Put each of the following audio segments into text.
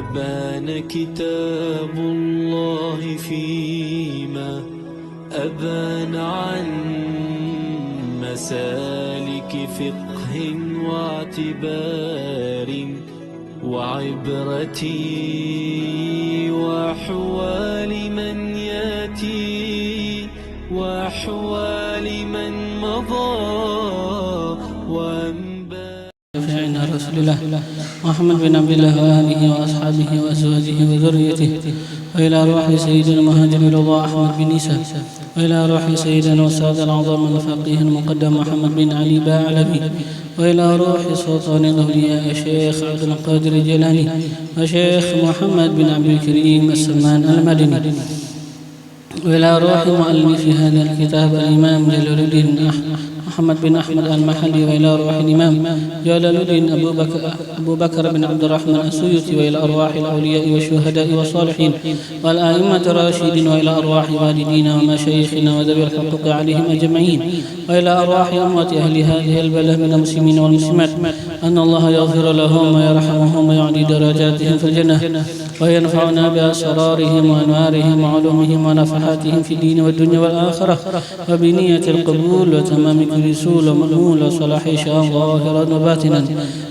أبان كتاب الله فيما أبان عن مسالك فقه واعتبار وعبرة وأحوال من يأتي وأحوال من مضى شفيعنا رسول الله محمد بن عبد الله وآله وأصحابه وأزواجه وذريته، وإلى روح سيدنا المهاجر رضا أحمد بن عيسى، وإلى روح سيدنا وسعد العظام الفقيه المقدم محمد بن علي باعلبي، وإلى روح سلطان الأولياء الشيخ عبد القادر الجيلاني وشيخ محمد بن عبد الكريم السمان المدني، وإلى روح مؤلف هذا الكتاب الإمام جلال الدين محمد بن أحمد المحلي، وإلى روح الإمام جلال الدين أبو بكر بن عبد الرحمن السيوطي، وإلى أرواح الأولياء والشهداء والصالحين والأئمة الراشدين، وإلى أرواح والدينا ومشايخنا وذوي الحقوق عليهم أجمعين، وإلى أرواح أمة أهل هذه البلد من المسلمين والمسلمات، أن الله يغفر لهم ويرحمهم ويعلي درجاتهم في الجنة، وينفعنا بأسرارهم وأنوارهم وعلومهم ونفحاتهم في الدين والدنيا والآخرة، وبنية القبول وتمام كل رسول ومأمول وصلاح شاء ظاهرا وباطنا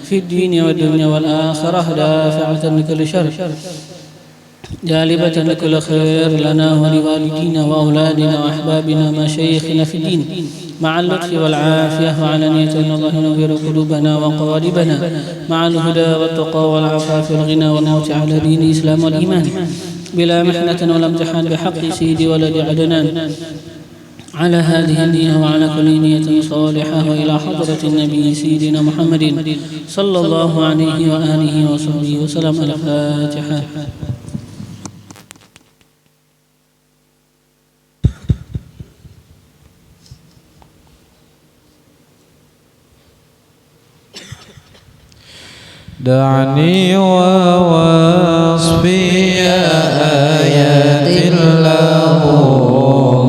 في الدين والدنيا والآخرة، دافعة لكل شر جالبة لكل خير لنا ولوالدينا وأولادنا وأحبابنا ومشايخنا في الدين، مع اللطف والعافية وعلانية إن الله ينور قلوبنا وقوالبنا، مع الهدى والتقى والعفاف والغنى والموت على دين الإسلام والإيمان، بلا محنة ولا امتحان، بحق سيدي ولد عدنان، على هذه النية وعلى كل نية صالحة، وإلى حضرة النبي سيدنا محمد صلى الله عليه وآله وصحبه وسلم. الفاتحة. دعني ووصفي آيات الله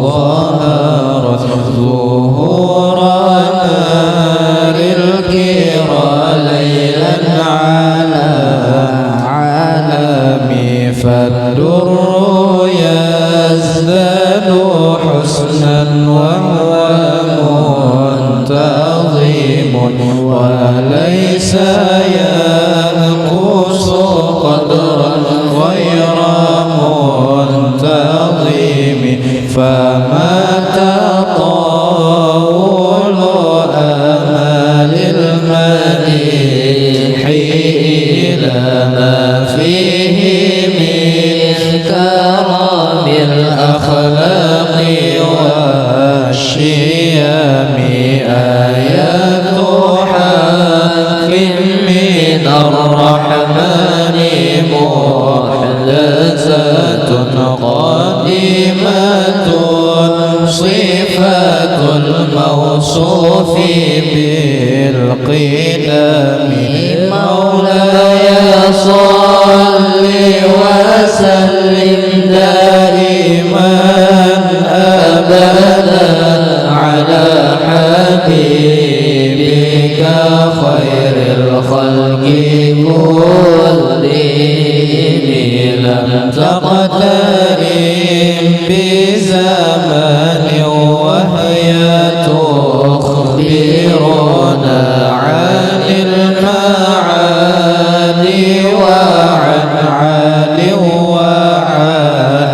ظهرت ظهورا للكرى ليلا على عالمي، فالدر يزداد حسنا وهو منتظم، وليس ينقص قدرا غير منتظم، فما تطاول آمال المديح إلى ما فيه من كرم الأخلاق والشيم، آيات حق من الرحمن محدثات قديمة، صفات الموصوف بالقدم، مولاي صل وسلم دائما أبدا على حبيبك خير الخلق كلهم، لم تقترن بزمان وهي تخبرنا عن المعاني وعن عال وعن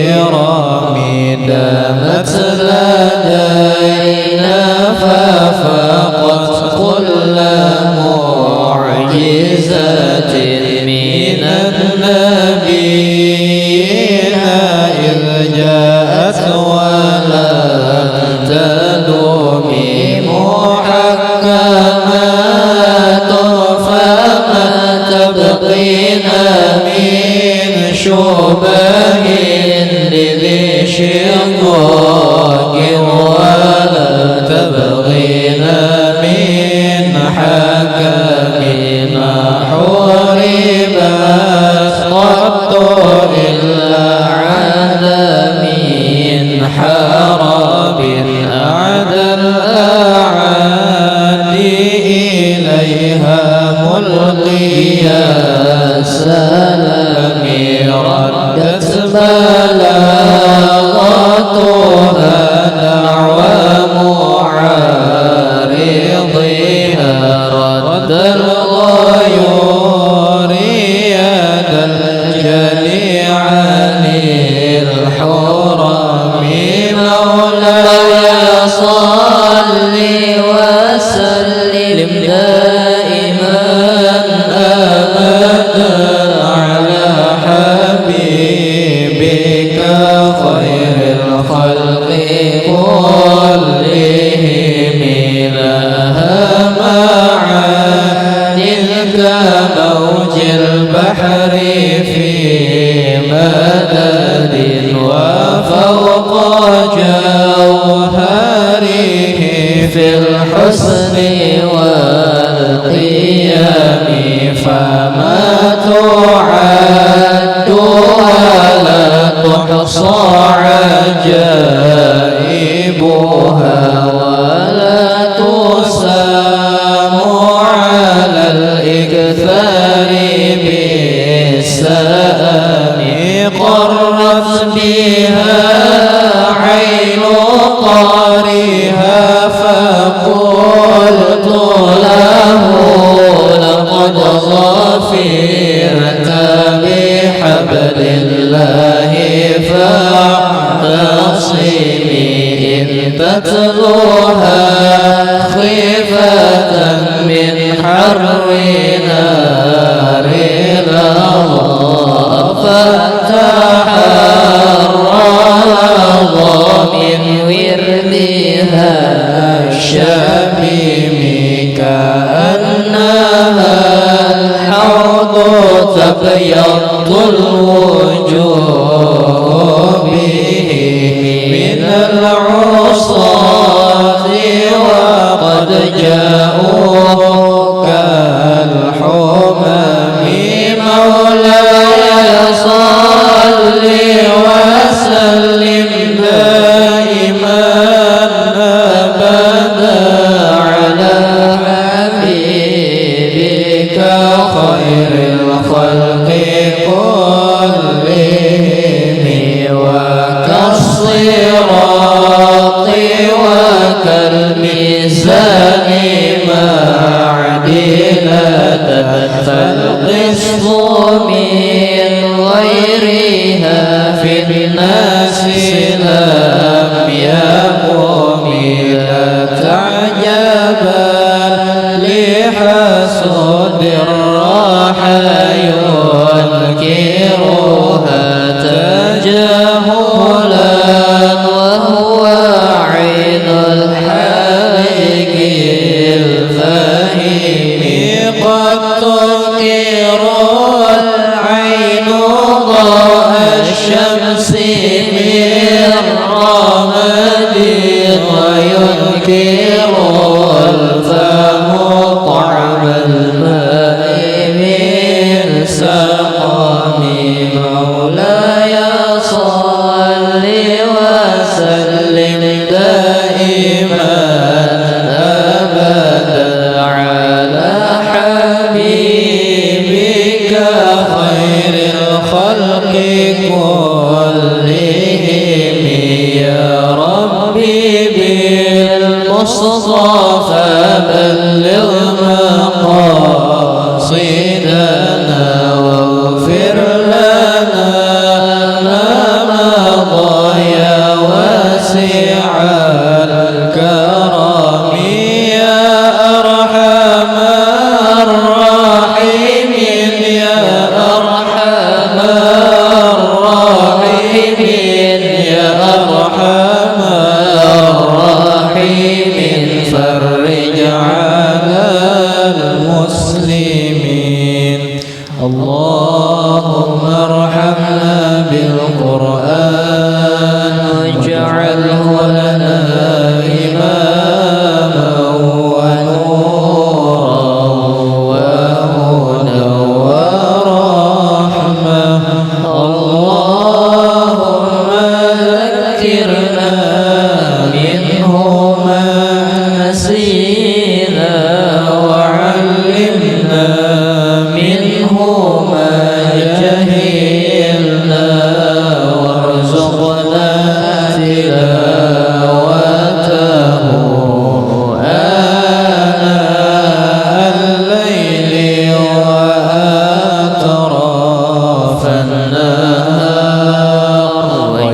إرام، دامت لدينا ففقت كل معجزة من النبيين، إذ جاءت ولم تدم محكمات، فما تبقينا من شبه بلاغتها دعوى معارضها رد الغيور يد الجلي عن الحرم مولاي صل وسلم دائما أبدا على حبيبك خير الخلق كلهم لها معان كموج البحر في مدد وفوق جوهره في الحسن والقيام فما تعد ولا تحصى عجائبها ولا تسام على الإكثار بالسلام قرت بها عين قارها فقلت له لقد ظفرت بحبل الله فاعتصمي إن تتلوها خيفة من حر نار الهوى فتحرى من وردها الشميم كأنها الحوض تبيض الوجوه به من العصاة وقد جاءوا كالحمم مولاي صل وسلم دائما أبدا على حبيبك خير الخلق كلهم وكالصراط وكالميزان معدلة فالقسط من غيرها في الناس لم يقم لا تعجبا لحسود الراحة ينكرها تجاهلا وهو عين الحالق الفهيم قد تنكر العين ضوء الشمس من رمد وينكر الفم طعم الماء من سقم مولاي صل وسلم دائما أبدا على حبيبك خير الخلق كلهم يا ربي بالمصطفى بلغ مقاصدنا واغفر لنا ما مضى يا واسع الكرم يا أرحم الراحمين يا أرحم الراحمين يا أرحم الراحمين فرج على المسلمين اللهم ارحمنا بالقرآن واجعله لنا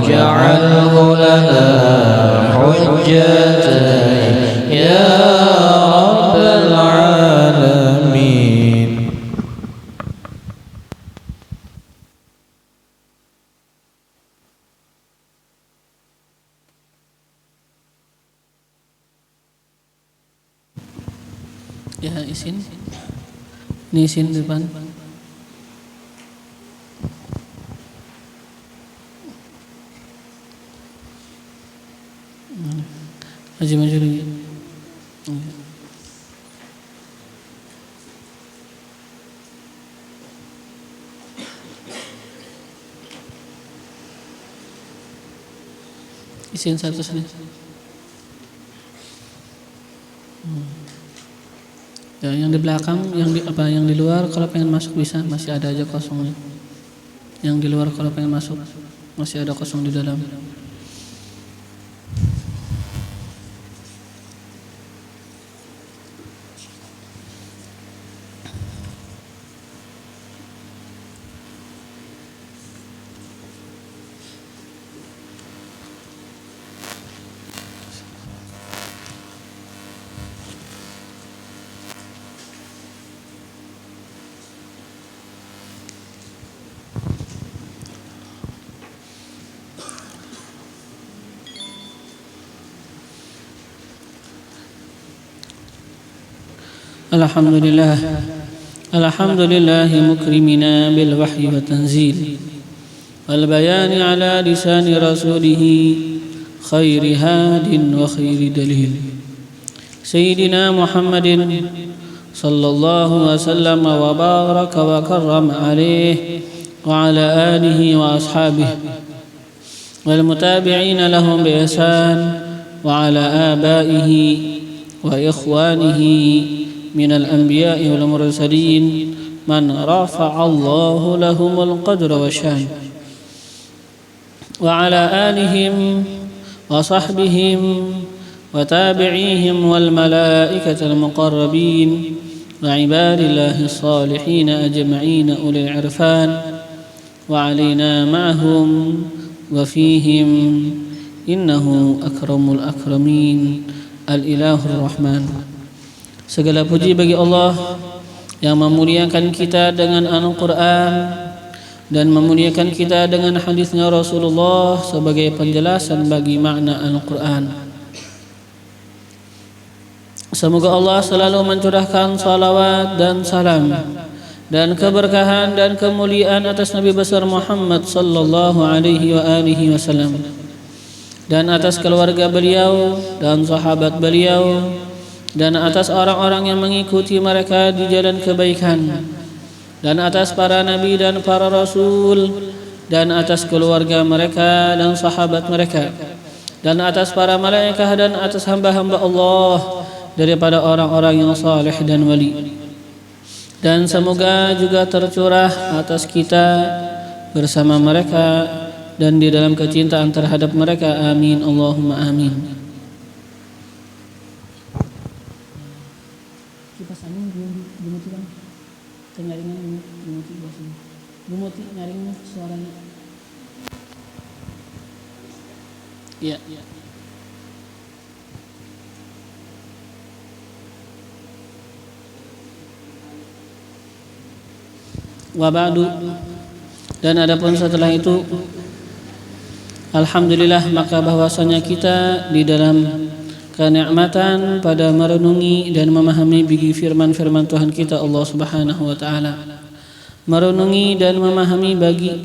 واجعله لنا حجة يا رب العالمين. Ya, isin. Ini isin depan. Maju lagi. Isin satu sini. Ya, yang di belakang, yang di luar kalau pengen masuk bisa, masih ada aja kosongnya. Yang di luar kalau pengen masuk masih ada kosong di dalam. الحمد لله مكرمنا بالوحي والتنزيل والبيان على لسان رسوله خير هاد وخير دليل سيدنا محمد صلى الله وسلم وبارك وكرم عليه وعلى آله وأصحابه والمتابعين لهم بإحسان وعلى آبائه وإخوانه من الأنبياء والمرسلين من رفع الله لهم القدر والشان وعلى آلهم وصحبهم وتابعيهم والملائكة المقربين وعباد الله الصالحين أجمعين أولي العرفان وعلينا معهم وفيهم إنه أكرم الأكرمين الإله الرحمن. Segala puji bagi Allah yang memuliakan kita dengan Al-Quran dan memuliakan kita dengan hadisnya Rasulullah sebagai penjelasan bagi makna Al-Quran. Semoga Allah selalu mencurahkan salawat dan salam dan keberkahan dan kemuliaan atas Nabi besar Muhammad sallallahu alaihi wasallam dan atas keluarga beliau dan sahabat beliau dan atas orang-orang yang mengikuti mereka di jalan kebaikan dan atas para nabi dan para rasul dan atas keluarga mereka dan sahabat mereka dan atas para malaikat dan atas hamba-hamba Allah daripada orang-orang yang saleh dan wali. Dan semoga juga tercurah atas kita bersama mereka dan di dalam kecintaan terhadap mereka. Amin Allahumma amin. Kipas angin Gumuti kan? Nyaringnya Gumuti biasanya. Gumuti nyaringnya suaranya. Iya. Wa ba'du, dan adapun setelah itu, alhamdulillah, maka bahwasanya kita di dalam kenikmatan pada merenungi dan memahami bagi firman-firman Tuhan kita Allah Subhanahu wa taala. Merenungi dan memahami bagi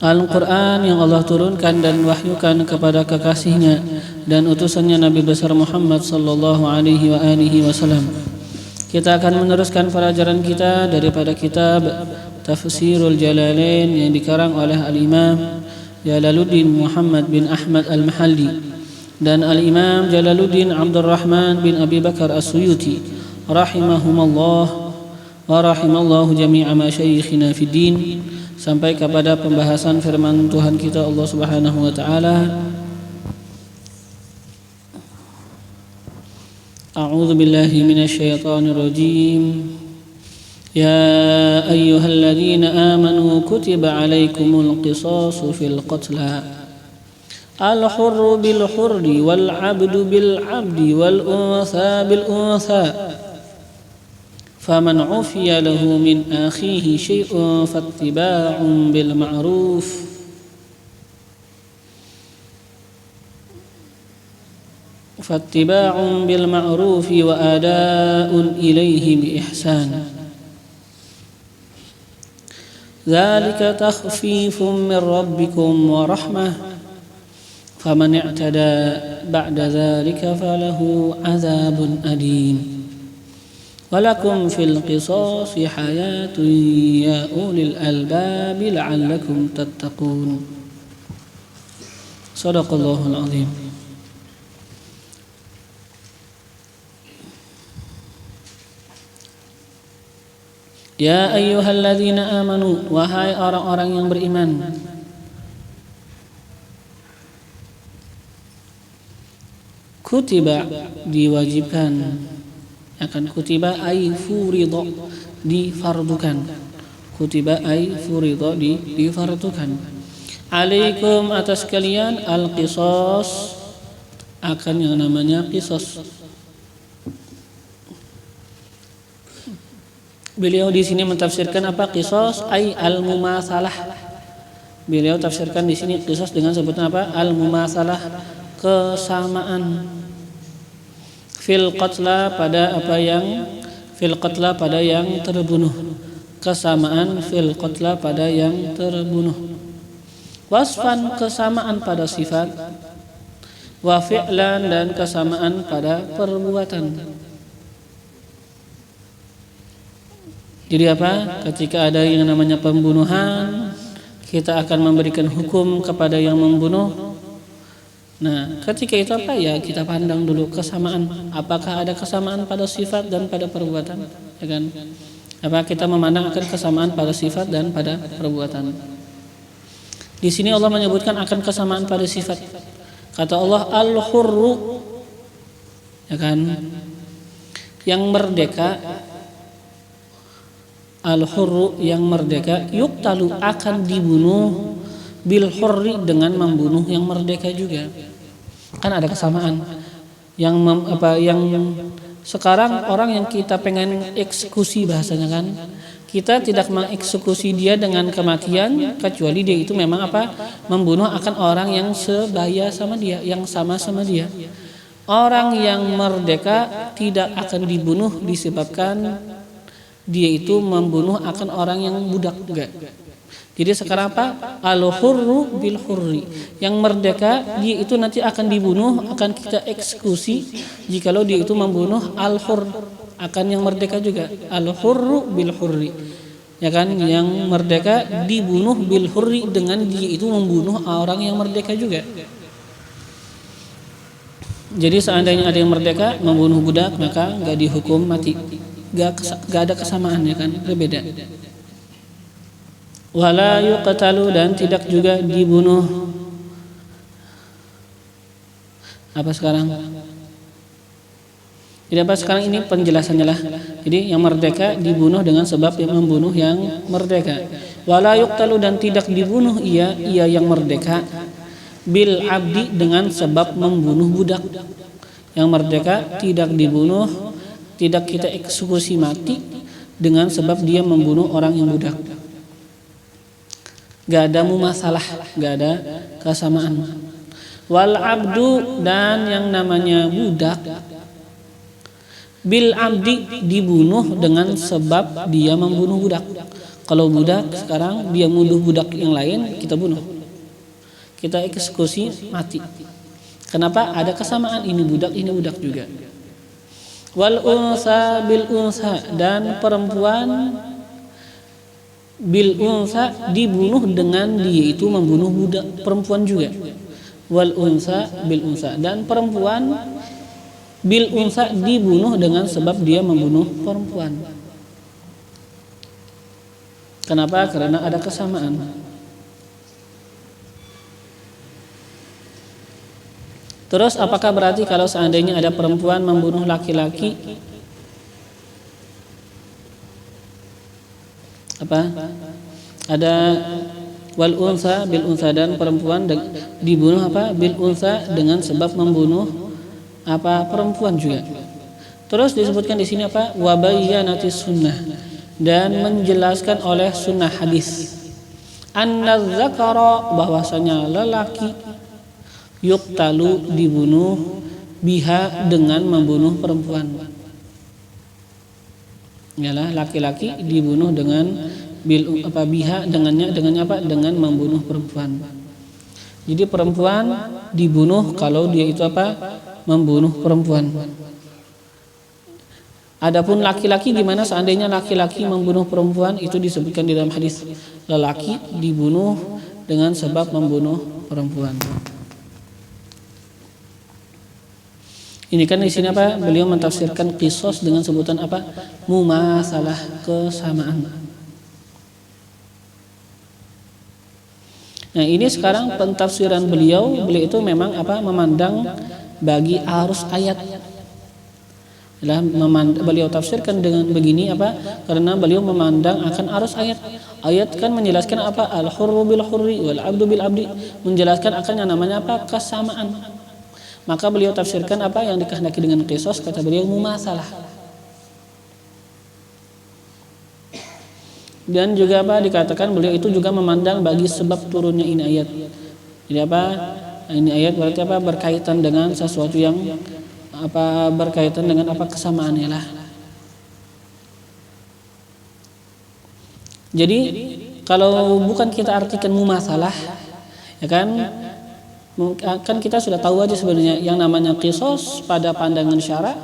Al-Quran yang Allah turunkan dan wahyukan kepada kekasihnya dan utusannya Nabi besar Muhammad sallallahu alaihi wasallam. Kita akan meneruskan pelajaran kita daripada kitab Tafsirul Jalalain yang dikarang oleh Al-Imam Jalaluddin Muhammad bin Ahmad Al-Mahalli dan Al-Imam Jalaluddin Abdurrahman bin Abi Bakar As-Suyuti rahimahumallah wa rahimallahu jami'a masyayikhina fid din, sampai kepada pembahasan firman Tuhan kita Allah Subhanahu wa taala. A'udzu billahi minasyaitonir rajim. يا أيها الذين آمنوا كتب عليكم القصاص في القتلى الحر بالحر والعبد بالعبد والأنثى بالأنثى فمن عفي له من أخيه شيء فاتباع بالمعروف وأداء إليه بإحسان ذلك تخفيف من ربكم ورحمة فمن اعتدى بعد ذلك فله عذاب أليم ولكم في القصاص حياة يا أولي الألباب لعلكم تتقون صدق الله العظيم. Ya ayyuhalladzina amanu, wahai orang-orang yang beriman, kutiba diwajibkan, akan kutiba ay furidha difardukan, kutiba ay furidha difardukan, alaikum atas kalian al-qisas, akan yang namanya qisas. Beliau di sini mentafsirkan apa qisas ay al-mumasalah. Beliau tafsirkan di sini qisas dengan sebutan apa? Al-mumasalah, kesamaan. Fil qatla pada apa yang fil qatla pada yang terbunuh. Kesamaan fil qatla pada yang terbunuh. Wasfan kesamaan pada sifat. Wa fi'lan dan kesamaan pada perbuatan. Jadi apa? Ketika ada yang namanya pembunuhan, kita akan memberikan hukum kepada yang membunuh. Nah, ketika itu apa ya? Kita pandang dulu kesamaan. Apakah ada kesamaan pada sifat dan pada perbuatan? Ya kan? Apa kita memandang akan kesamaan pada sifat dan pada perbuatan? Di sini Allah menyebutkan akan kesamaan pada sifat. Kata Allah al-hurru, ya kan? Yang merdeka. Al-hurru yang merdeka yuqtalu akan dibunuh bil hurri dengan membunuh yang merdeka juga. Kan ada kesamaan. Yang sekarang orang yang kita pengen eksekusi bahasanya kan, kita tidak mengeksekusi dia dengan kematian kecuali dia itu memang apa? Membunuh akan orang yang sebaya sama dia, yang sama dia. Orang yang merdeka tidak akan dibunuh disebabkan dia itu membunuh akan orang yang budak juga. Jadi sekarang apa? Al-hurru bil hurri. Yang merdeka dia itu nanti akan dibunuh, akan kita eksekusi jikalau dia itu membunuh al-hurr, akan yang merdeka juga. Al-hurru bil hurri. Ya kan? Yang merdeka dibunuh bil hurri dengan dia itu membunuh orang yang merdeka juga. Jadi seandainya ada yang merdeka membunuh budak maka enggak dihukum mati. Gak ada kesamaan ya kan, berbeda. Wala yuqtalu dan tidak juga dibunuh. Apa sekarang? Jadi apa sekarang ini penjelasannya lah. Jadi yang merdeka dibunuh dengan sebab yang membunuh yang merdeka. Wala yuqtalu dan tidak dibunuh ia yang merdeka bil abdi dengan sebab membunuh budak. Yang merdeka tidak dibunuh, tidak kita eksekusi mati dengan sebab dia membunuh orang yang budak. Gak ada mumasalah, gak ada kesamaan. Wal abdu dan yang namanya budak bil abdi dibunuh dengan sebab dia membunuh budak. Kalau budak sekarang dia membunuh budak yang lain, kita bunuh, kita eksekusi mati. Kenapa? Ada kesamaan, ini budak juga. Wal unsa bil unsa dan perempuan bil unsa dibunuh dengan dia itu membunuh budak perempuan juga. Wal unsa bil unsa dan perempuan bil unsa dibunuh dengan sebab dia membunuh perempuan. Kenapa? Karena ada kesamaan. Terus apakah berarti kalau seandainya ada perempuan membunuh laki-laki Ada wal unsa bil unsa, dan perempuan dibunuh bil unsa dengan sebab membunuh perempuan juga. Terus disebutkan di sini wa bayyanatis sunnah, dan menjelaskan oleh sunnah hadis, anna zakara, bahwasanya lelaki yuqtalu dibunuh biha dengan membunuh perempuan. Yalah, laki-laki dibunuh dengan biha dengannya dengan membunuh perempuan. Jadi perempuan dibunuh kalau dia itu membunuh perempuan. Adapun laki-laki, gimana seandainya laki-laki membunuh perempuan, itu disebutkan di dalam hadis, lelaki dibunuh dengan sebab membunuh perempuan. Ini kan di sini beliau mentafsirkan qisas dengan sebutan mumasalah, kesamaan. Nah, ini sekarang pentafsiran beliau itu memang memandang bagi arus ayat. Beliau tafsirkan dengan begini karena beliau memandang akan arus ayat. Ayat kan menjelaskan al-hurru bil hurri wal abdu bil abdi, menjelaskan akan yang namanya kesamaan. Maka beliau tafsirkan yang dikehendaki dengan qisas, kata beliau mumasalah. Dan juga dikatakan beliau itu juga memandang bagi sebab turunnya ini ayat. Jadi ini ayat berarti berkaitan dengan sesuatu yang berkaitan dengan kesamaannya lah. Jadi kalau bukan kita artikan mumasalah, ya kan kita sudah tahu aja sebenarnya yang namanya qisas pada pandangan syara,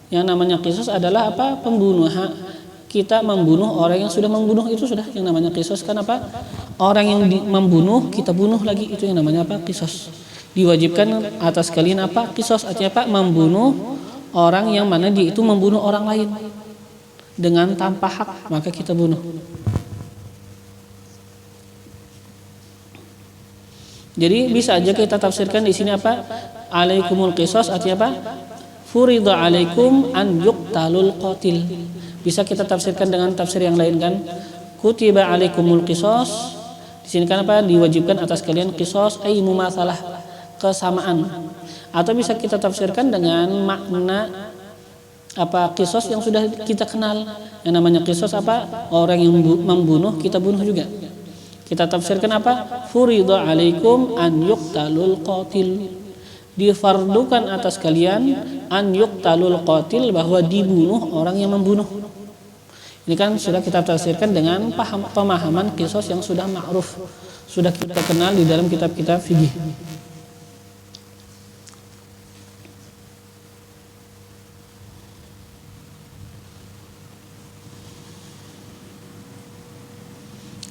yang namanya qisas adalah pembunuhan. Kita membunuh orang yang sudah membunuh, itu sudah yang namanya qisas. Kan orang yang membunuh kita bunuh lagi, itu yang namanya qisas. Diwajibkan atas kalian qisas, artinya membunuh orang yang mana dia itu membunuh orang lain dengan tanpa hak, maka kita bunuh. Jadi bisa aja kita tafsirkan di sini alaikumul qisas, artinya furidha alaikum an yuqtalul qatil. Bisa kita tafsirkan dengan tafsir yang lain kan, kutiba alaikumul qisas, di sini kan diwajibkan atas kalian qisas ay mumasalah, kesamaan. Atau bisa kita tafsirkan dengan makna qisas yang sudah kita kenal, yang namanya qisas orang yang membunuh kita bunuh juga. Kita tafsirkan furidha alaikum an yuqtalul qatil, difardukan atas kalian an yuqtalul qatil, bahwa dibunuh orang yang membunuh. Ini kan sudah kita tafsirkan dengan pemahaman qisas yang sudah ma'ruf, sudah kita kenal di dalam kitab-kitab fikih.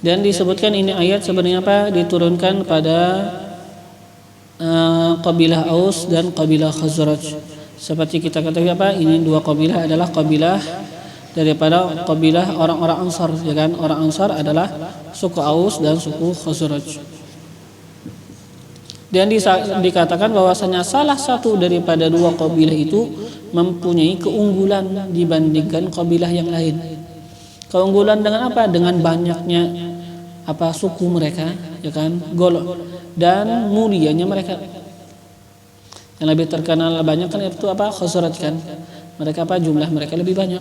Dan disebutkan ini ayat sebenarnya diturunkan pada kabilah Aus dan kabilah Khazraj. Seperti kita katakan ini dua kabilah adalah kabilah daripada kabilah orang-orang Ansar, ya kan? Orang Ansar adalah suku Aus dan suku Khazraj. Dan dikatakan bahwasanya salah satu daripada dua kabilah itu mempunyai keunggulan dibandingkan kabilah yang lain. Keunggulan dengan Dengan banyaknya suku mereka, ya kan? Golok dan mulianya mereka. Yang lebih terkenal banyak kan itu Khazraj kan. Mereka jumlah mereka lebih banyak.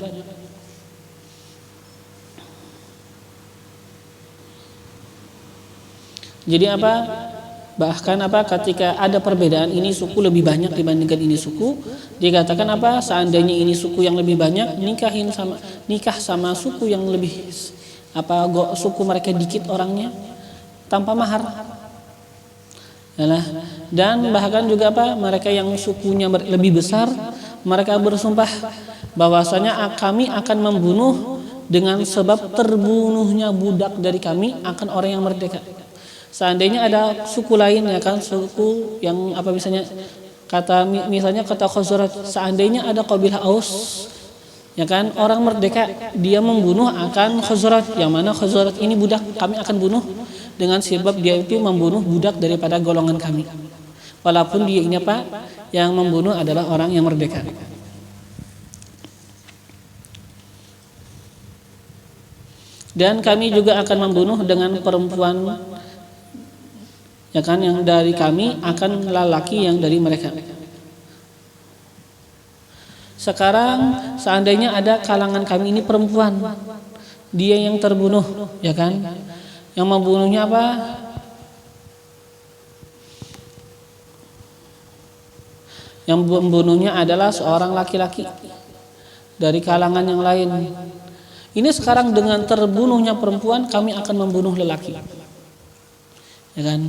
Jadi bahkan ketika ada perbedaan ini suku lebih banyak dibandingkan ini suku, dikatakan seandainya ini suku yang lebih banyak, nikah sama suku yang lebih suku mereka dikit orangnya tanpa mahar. Dan bahkan juga mereka yang sukunya lebih besar, mereka bersumpah bahwasanya kami akan membunuh dengan sebab terbunuhnya budak dari kami akan orang yang merdeka. Seandainya ada suku lain, ya kan, suku yang misalnya kata Khazraj, seandainya ada kabilah Aus, ya kan, orang merdeka, dia membunuh akan Khazraj, yang mana Khazraj ini budak, kami akan bunuh dengan sebab dia itu membunuh budak daripada golongan kami, walaupun dia ini yang membunuh adalah orang yang merdeka. Dan kami juga akan membunuh dengan perempuan, ya kan, yang dari kami akan lelaki yang dari mereka. Sekarang seandainya ada kalangan kami ini perempuan, dia yang terbunuh, ya kan? Yang membunuhnya apa? Yang membunuhnya adalah seorang laki-laki dari kalangan yang lain. Ini sekarang dengan terbunuhnya perempuan, kami akan membunuh lelaki, ya kan?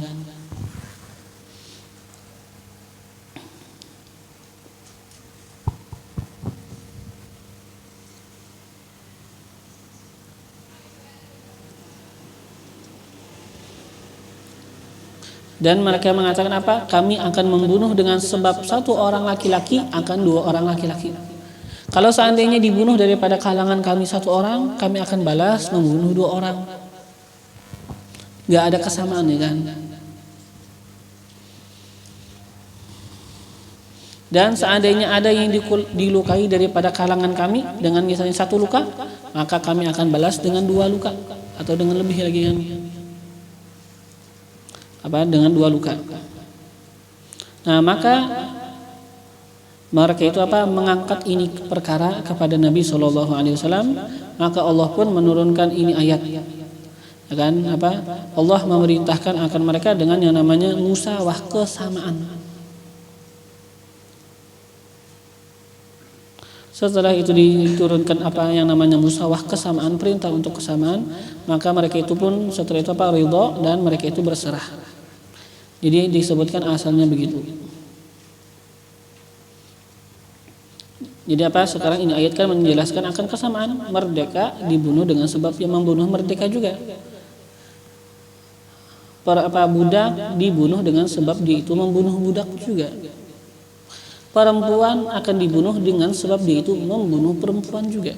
Dan mereka mengatakan apa? Kami akan membunuh dengan sebab satu orang laki-laki akan dua orang laki-laki. Kalau seandainya dibunuh daripada kalangan kami satu orang, kami akan balas membunuh dua orang. Gak ada kesamaan, ya kan? Dan seandainya ada yang dilukai daripada kalangan kami dengan misalnya satu luka, maka kami akan balas dengan dua luka atau dengan lebih lagi kan? Dengan dua luka. Nah, maka mereka itu mengangkat ini perkara kepada Nabi SAW, maka Allah pun menurunkan ini ayat, ya kan? Allah memerintahkan akan mereka dengan yang namanya musawah, kesamaan. Setelah itu diturunkan yang namanya musawah, kesamaan, perintah untuk kesamaan, maka mereka itu pun setelah itu ridha dan mereka itu berserah. Jadi disebutkan asalnya begitu. Jadi sekarang ini ayat kan menjelaskan akan kesamaan. Merdeka dibunuh dengan sebab yang membunuh merdeka juga. Budak dibunuh dengan sebab dia itu membunuh budak juga. Perempuan akan dibunuh dengan sebab dia itu membunuh perempuan juga.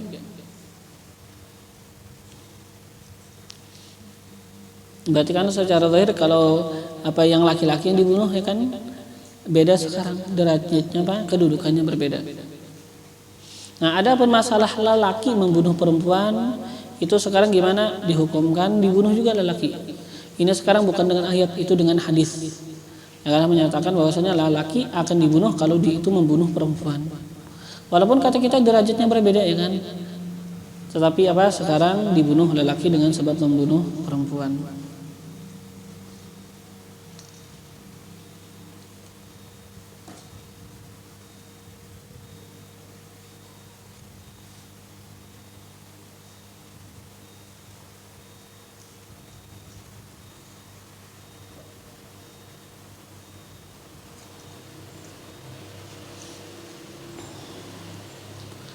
Berarti kan secara zahir kalau yang laki-laki yang dibunuh, ya kan, beda sekarang derajatnya, kedudukannya berbeda. Nah, ada pun masalah lelaki membunuh perempuan, itu sekarang gimana? Dihukumkan dibunuh juga lelaki. Ini sekarang bukan dengan ayat, itu dengan hadis. Ya, karena menyatakan bahwasanya lelaki akan dibunuh kalau dia itu membunuh perempuan. Walaupun kata kita derajatnya berbeda, ya kan. Tetapi sekarang dibunuh lelaki dengan sebab membunuh perempuan.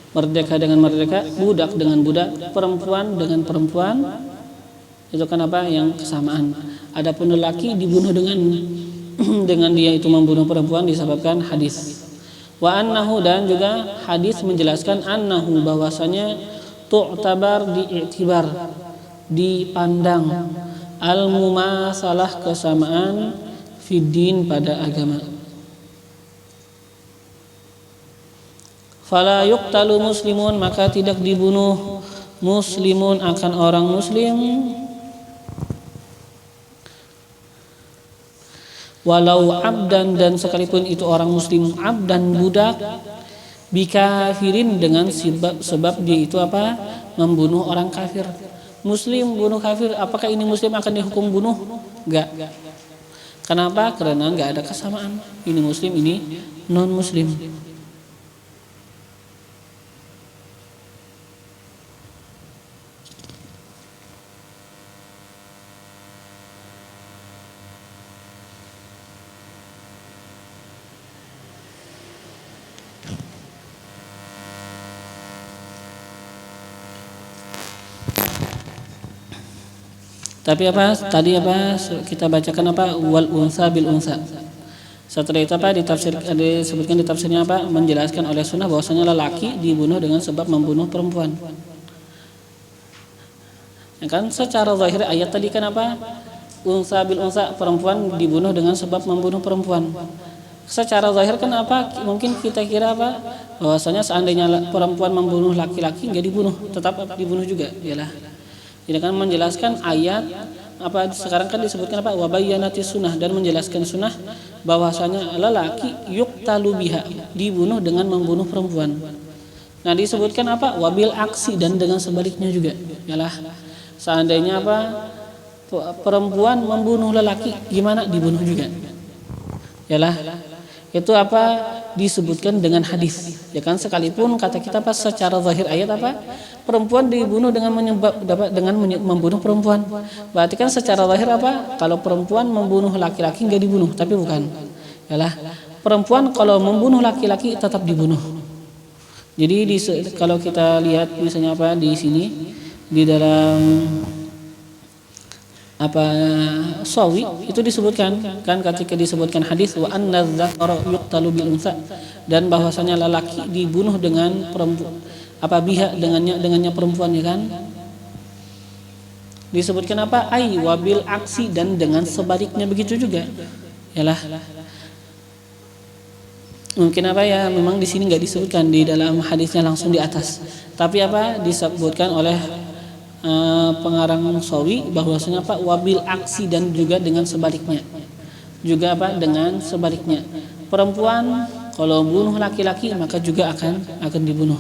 Merdeka dengan merdeka, budak dengan budak, perempuan dengan perempuan, itu kan yang kesamaan. Adapun lelaki dibunuh dengan dia itu membunuh perempuan disebabkan hadis. Wa annahu, dan juga hadis menjelaskan annahu, bahwasanya tu'tabar, diiktibar, dipandang, al-mumasalah, kesamaan, fiddin, pada agama. Fala yuqtalu muslimun, maka tidak dibunuh muslimun akan orang muslim, walau abdan, dan sekalipun itu orang muslim abdan, budak, bikafirin, dengan sebab dia itu membunuh orang kafir. Muslim bunuh kafir, apakah ini muslim akan dihukum bunuh? Enggak. Kenapa? Karena enggak ada kesamaan. Ini muslim, ini non muslim. Tapi tadi kita bacakan wal unsa bil unsa. Setelah itu disebutkan di tafsirnya menjelaskan oleh sunnah bahwasanya lelaki dibunuh dengan sebab membunuh perempuan. Ya kan, secara zahir ayat tadi kan unsa bil unsa, perempuan dibunuh dengan sebab membunuh perempuan. Secara zahir kan mungkin kita kira bahwasanya seandainya perempuan membunuh laki-laki enggak dibunuh, tetap dibunuh juga, iyalah. Ini kan menjelaskan ayat apa sekarang kan disebutkan apa wabayyanati sunnah, dan menjelaskan sunnah bahwasanya lelaki yuqtalu biha, dibunuh dengan membunuh perempuan. Nah disebutkan apa wabil aksi, dan dengan sebaliknya juga. Yalah seandainya apa perempuan membunuh lelaki gimana, dibunuh juga. Yalah itu apa disebutkan dengan hadis, ya kan, sekalipun kata kita pas secara zahir ayat apa perempuan dibunuh dengan membunuh perempuan, berarti kan secara zahir apa kalau perempuan membunuh laki-laki nggak dibunuh, tapi bukan. Yalah perempuan kalau membunuh laki-laki tetap dibunuh. Jadi kalau kita lihat misalnya apa di sini di dalam apa sawi itu disebutkan kan ketika disebutkan hadis wa anna dzakara yuqtalu bil unsa, dan bahwasanya lelaki dibunuh dengan perempuan apa biha dengannya perempuan, ya kan, disebutkan apa ai wabil aksi, dan dengan sebaliknya begitu juga. Yalah mungkin apa ya memang di sini nggak disebutkan di dalam hadisnya langsung di atas, tapi apa disebutkan oleh pengarang sawi bahwasanya apa wabil aksi, dan juga dengan sebaliknya juga apa dengan sebaliknya perempuan kalau bunuh laki-laki maka juga akan dibunuh.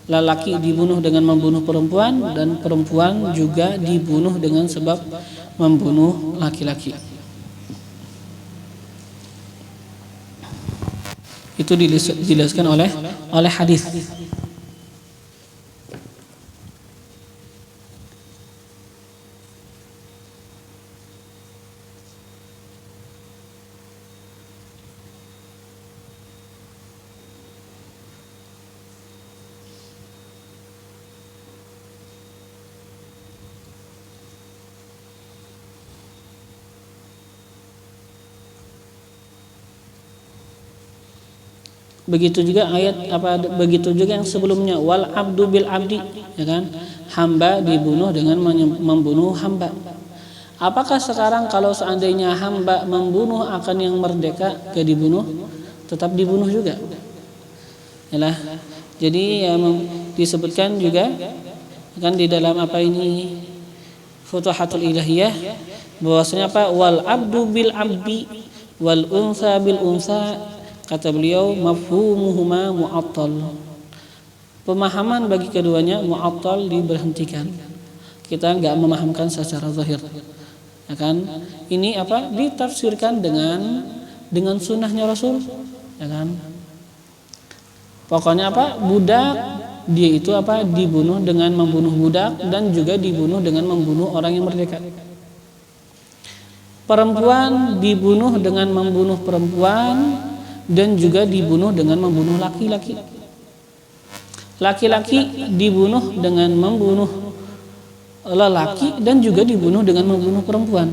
Lelaki dibunuh dengan membunuh perempuan, dan perempuan juga dibunuh dengan sebab membunuh laki-laki. Itu dijelaskan oleh hadis. Begitu juga ayat apa begitu juga yang sebelumnya wal abdu bil abdi, ya kan, hamba dibunuh dengan membunuh hamba. Apakah sekarang kalau seandainya hamba membunuh akan yang merdeka ke dibunuh, tetap dibunuh juga? Yalah. Jadi disebutkan juga kan di dalam apa ini Futuhatul Ilahiyah bahwasanya apa wal abdu bil abdi wal unsa bil unsa, kata beliau mafhumuhuma mu'attal, pemahaman bagi keduanya mu'attal, diberhentikan, kita nggak memahamkan secara zahir, ya kan. Ini apa ditafsirkan dengan sunnahnya Rasul, ya kan. Pokoknya apa budak dia itu apa dibunuh dengan membunuh budak, dan juga dibunuh dengan membunuh orang yang merdeka. Perempuan dibunuh dengan membunuh perempuan, dan juga dibunuh dengan membunuh laki-laki. Laki-laki dibunuh dengan membunuh lelaki, dan juga dibunuh dengan membunuh perempuan.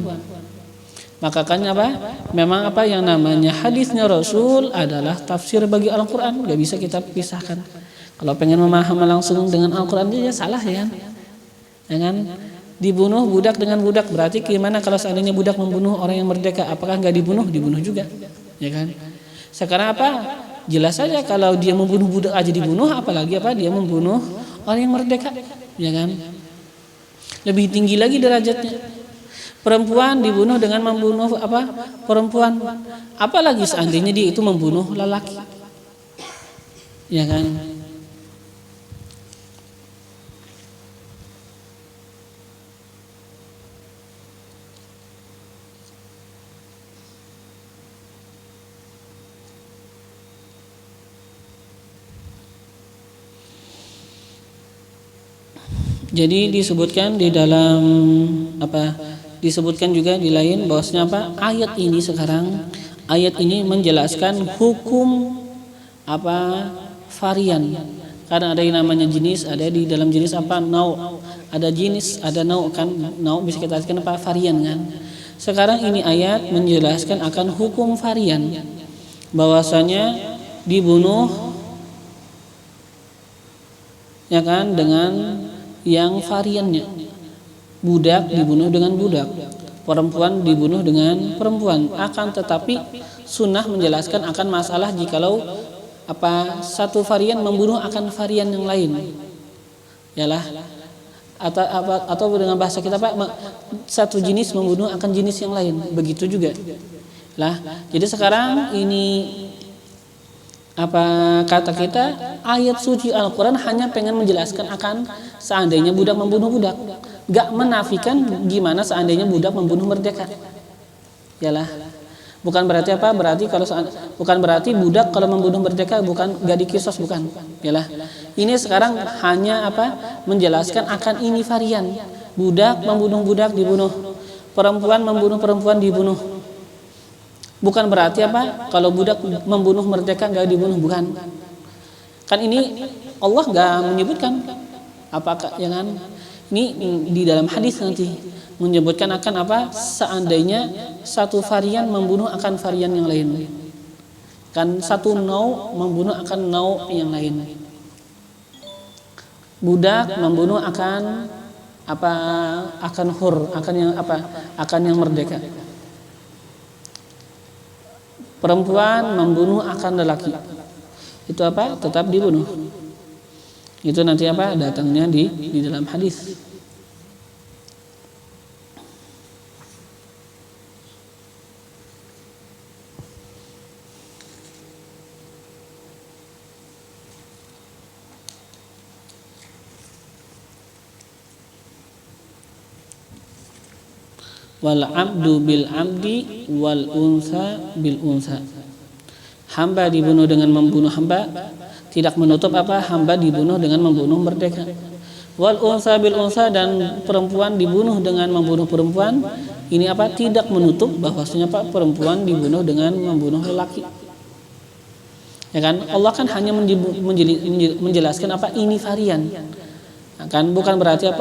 Maka kan apa? Memang apa yang namanya hadisnya Rasul adalah tafsir bagi Al-Quran, gak bisa kita pisahkan. Kalau pengen memahami langsung dengan Al-Quran dia salah, ya kan? Ya kan? Dibunuh budak dengan budak, berarti gimana kalau seandainya budak membunuh orang yang merdeka? Apakah nggak dibunuh? Dibunuh juga, ya kan? Sekarang apa? Jelas saja kalau dia membunuh budak aja dibunuh, apalagi apa dia membunuh orang yang merdeka, ya kan? Lebih tinggi lagi derajatnya. Perempuan dibunuh dengan membunuh apa? Perempuan. Apalagi seandainya dia itu membunuh lelaki, ya kan? Jadi disebutkan di dalam apa? Disebutkan juga di lain bahwasanya apa? Ayat ini sekarang ayat ini menjelaskan hukum apa? Varian. Karena ada yang namanya jenis, ada di dalam jenis apa? Nau. Ada jenis, ada nau kan? Nau bisa kita artikan apa? Varian kan? Sekarang ini ayat menjelaskan akan hukum varian. Bahwasanya dibunuh ya kan dengan yang variannya, budak dibunuh dengan budak, perempuan dibunuh dengan perempuan. Akan tetapi sunnah menjelaskan akan masalah jikalau apa satu varian membunuh akan varian yang lain. Yalah atau dengan bahasa kita Pak, satu jenis membunuh akan jenis yang lain. Begitu juga. Lah, jadi sekarang ini kata kita, ayat suci Al-Quran hanya pengen menjelaskan akan seandainya budak membunuh budak, gak menafikan gimana seandainya budak membunuh merdeka. Yalah, bukan berarti bukan berarti budak kalau membunuh merdeka bukan gak dikisos, bukan. Yalah, ini sekarang hanya menjelaskan akan ini varian, budak membunuh budak dibunuh, perempuan membunuh perempuan dibunuh. Bukan berarti kalau budak membunuh merdeka nggak dibunuh, bukan. Kan ini Allah nggak menyebutkan apakah jangan ini di dalam hadis nanti menyebutkan akan seandainya satu varian membunuh akan varian yang lain. Kan satu nau membunuh akan nau yang lain. Budak membunuh akan akan hur, akan yang merdeka. Perempuan membunuh akan lelaki. Itu tetap dibunuh. Itu nanti datangnya di dalam hadis. Wal abdu bil abdi wal unsa bil unsa. Hamba dibunuh dengan membunuh hamba, tidak menutup hamba dibunuh dengan membunuh merdeka. Wal unsa bil unsa, dan perempuan dibunuh dengan membunuh perempuan. Ini tidak menutup bahwasanya perempuan dibunuh dengan membunuh lelaki. Ya kan? Allah kan hanya menjelaskan ini varian. Kan bukan berarti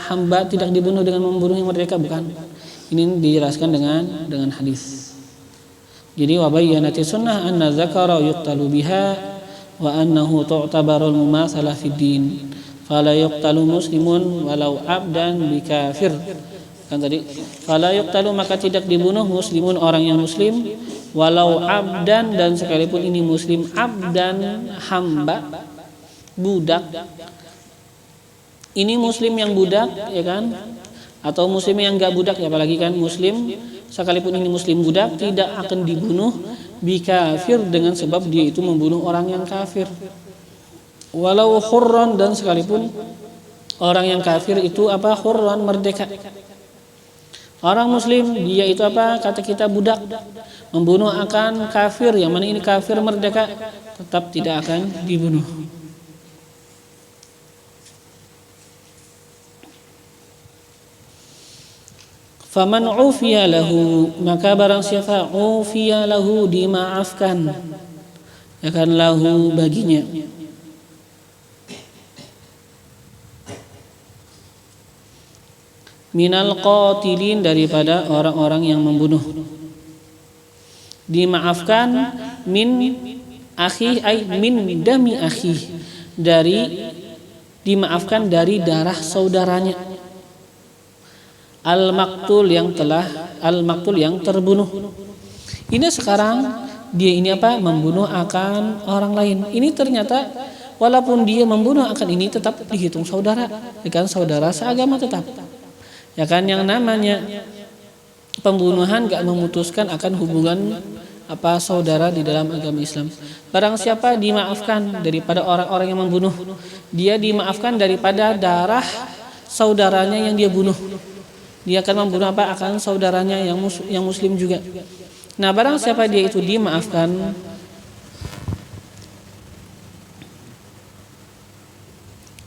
hamba tidak dibunuh dengan membunuh yang merdeka, bukan. Ini dijelaskan dengan hadis. Jadi wa bayyanati sunnah anna zakara yuqtalu biha wa annahu tu'tabarul mumatsalah fid din fala yuqtalu muslimun walau abdan bikafir. Kan tadi fala yuqtalu, maka tidak dibunuh muslimun orang yang muslim, walau abdan, dan sekalipun ini muslim. Abdan hamba, budak. Ini muslim yang budak, ya kan? Atau muslim yang enggak budak, ya apalagi kan muslim, sekalipun ini muslim budak tidak akan dibunuh bikafir, dengan sebab dia itu membunuh orang yang kafir. Walau hurran, dan sekalipun orang yang kafir itu hurran, merdeka. Orang muslim dia itu kata kita budak, membunuh akan kafir, yang mana ini kafir merdeka, tetap tidak akan dibunuh. Faman ufiya lahu, maka barang siapa ufiya lahu, dimaafkan akan lahu baginya, minal qatilin, daripada orang-orang yang membunuh. Dimaafkan min akhi ay min dami akhi, dimaafkan dari darah saudaranya. Al-maktul yang terbunuh. Ini sekarang dia ini membunuh akan orang lain. Ini ternyata walaupun dia membunuh akan ini tetap dihitung saudara, kan saudara seagama tetap. Ya kan, yang namanya pembunuhan gak memutuskan akan hubungan saudara di dalam agama Islam. Barang siapa dimaafkan daripada orang-orang yang membunuh, dia dimaafkan daripada darah saudaranya yang dia bunuh. Dia akan membunuh akan saudaranya yang muslim juga. Nah, barang siapa dia itu dimaafkan,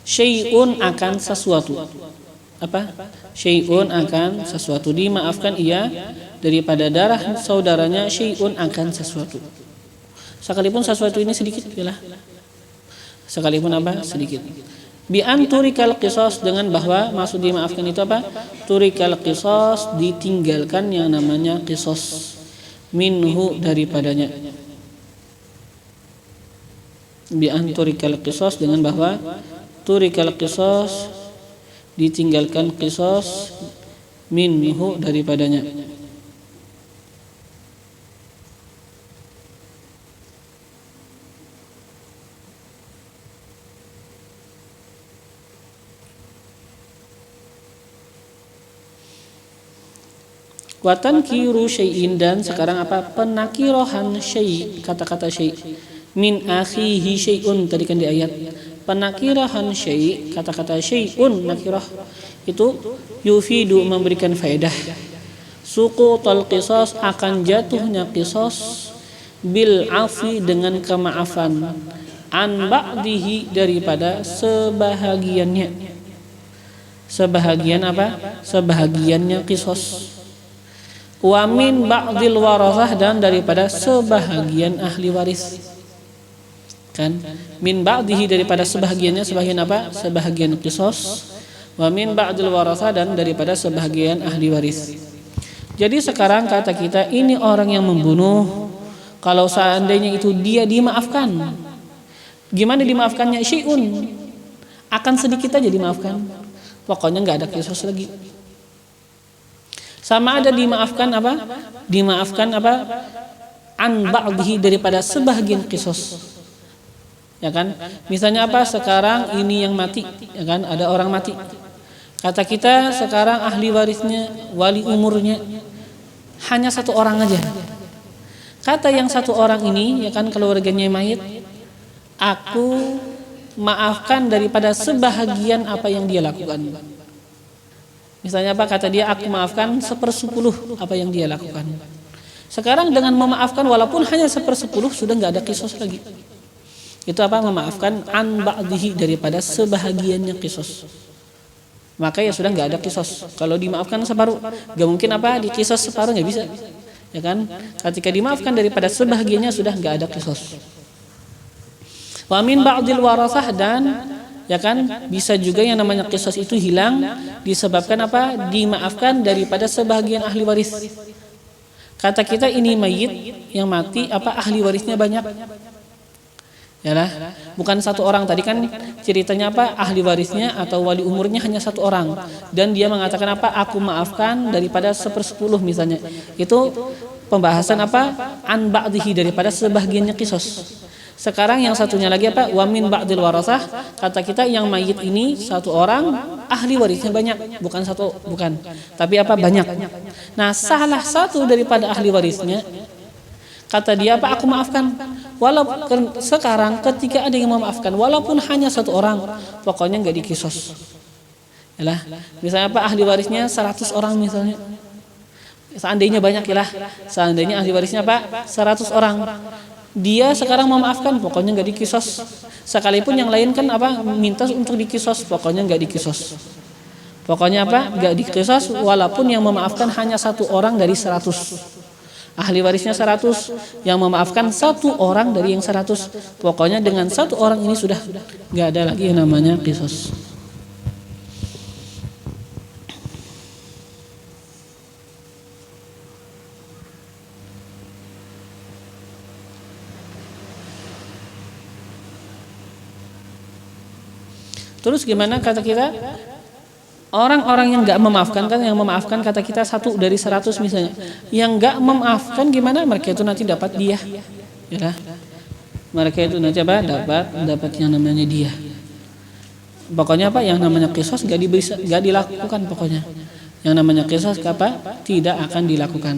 syai'un akan sesuatu. Syai'un akan sesuatu, dimaafkan ia daripada darah saudaranya, syai'un akan sesuatu. Sekalipun sesuatu ini sedikit, sekalipun sedikit. Bi anturikal qisas, dengan bahwa maksud dimaafkan itu turikal qisas, ditinggalkan yang namanya qisas, minhu, daripadanya. Bi anturikal qisas, dengan bahwa turikal qisas, ditinggalkan qisas, minhu, daripadanya. Wa tankiru syai'in, dan sekarang apa? Penakirohan syai', kata-kata syai'. Min akhihi syai'un, tadi kan di ayat. Penakirahan syai', kata-kata syai'un nakirah itu yufidu, memberikan faedah. Suqutul qisas, akan jatuhnya qisas, bil afi, dengan kemaafan, an ba'dihi, daripada sebahagiannya. Sebahagian apa? Sebahagiannya qisas. Wa min ba'dil warathah, dan daripada sebahagian ahli waris. Kan? Min ba'dihi, daripada sebahagiannya, sebahagian apa? Sebahagian qisas. Wa min ba'dil warathah, dan daripada sebahagian ahli waris. Jadi sekarang kata kita, ini orang yang membunuh, kalau seandainya itu dia dimaafkan. Gimana dimaafkannya? Syai'un, akan sedikit aja dimaafkan. Pokoknya nggak ada qisas lagi. Sama ada dimaafkan apa? Dimaafkan apa? An ba'dihi, daripada sebahagian qisas. Ya kan? Misalnya apa? Sekarang ini yang mati, ya kan? Ada orang mati. Kata kita sekarang ahli warisnya, wali umurnya hanya satu orang aja. Kata yang satu orang ini, ya kan, keluarganya mayit, aku maafkan daripada sebahagian apa yang dia lakukan. Misalnya apa? Kata dia, aku maafkan 1/10 apa yang dia lakukan. Sekarang dengan memaafkan walaupun hanya 1/10 sudah nggak ada qisas lagi. Itu apa? Memaafkan an ba'dihi, daripada sebahagiannya qisas. Maka ya sudah nggak ada qisas. Kalau dimaafkan separuh, nggak mungkin apa? Di qisas separuh nggak bisa. Ya kan? Ketika dimaafkan daripada sebahagiannya sudah nggak ada qisas. Wa min ba'dil warathah, dan ya kan, bisa juga yang namanya qisas itu hilang disebabkan apa? Dimaafkan daripada sebahagian ahli waris. Kata kita ini mayit yang mati, apa, ahli warisnya banyak. Yalah, bukan satu orang. Tadi kan ceritanya apa? Ahli warisnya atau wali umurnya hanya satu orang, dan dia mengatakan apa? Aku maafkan daripada 1/10 misalnya. Itu pembahasan apa? An ba'dihi, daripada sebahagiannya qisas. Sekarang yang satunya lagi apa? Wa min ba'dil warathah, kata kita yang mayit ini satu orang, ahli warisnya banyak, bukan satu, bukan. Tapi apa? Banyak. Nah, salah satu daripada ahli warisnya, kata dia apa? Aku maafkan. Walaupun sekarang ketika ada yang memaafkan, walaupun hanya satu orang, pokoknya nggak dikisos. Yalah, misalnya apa? Ahli warisnya 100 orang misalnya. Seandainya banyak ya lah. Seandainya ahli warisnya apa? 100 orang. Dia sekarang memaafkan, pokoknya nggak dikisos. Sekalipun yang lain kan apa? Minta untuk dikisos, pokoknya nggak dikisos. Pokoknya apa? Nggak dikisos, walaupun yang memaafkan hanya satu orang dari 100. Ahli warisnya 100, yang memaafkan satu orang dari yang 100. Pokoknya dengan satu orang ini sudah nggak ada lagi yang namanya qisas. Terus gimana kata kita? Orang-orang yang nggak memaafkan, kan yang memaafkan kata kita 1 dari 100 misalnya. Yang nggak memaafkan gimana? Mereka itu nanti dapat dia, ya. Mereka itu nanti apa? Dapat yang namanya dia. Pokoknya apa? Yang namanya qisas nggak dilakukan pokoknya. Yang namanya qisas apa? Tidak akan dilakukan.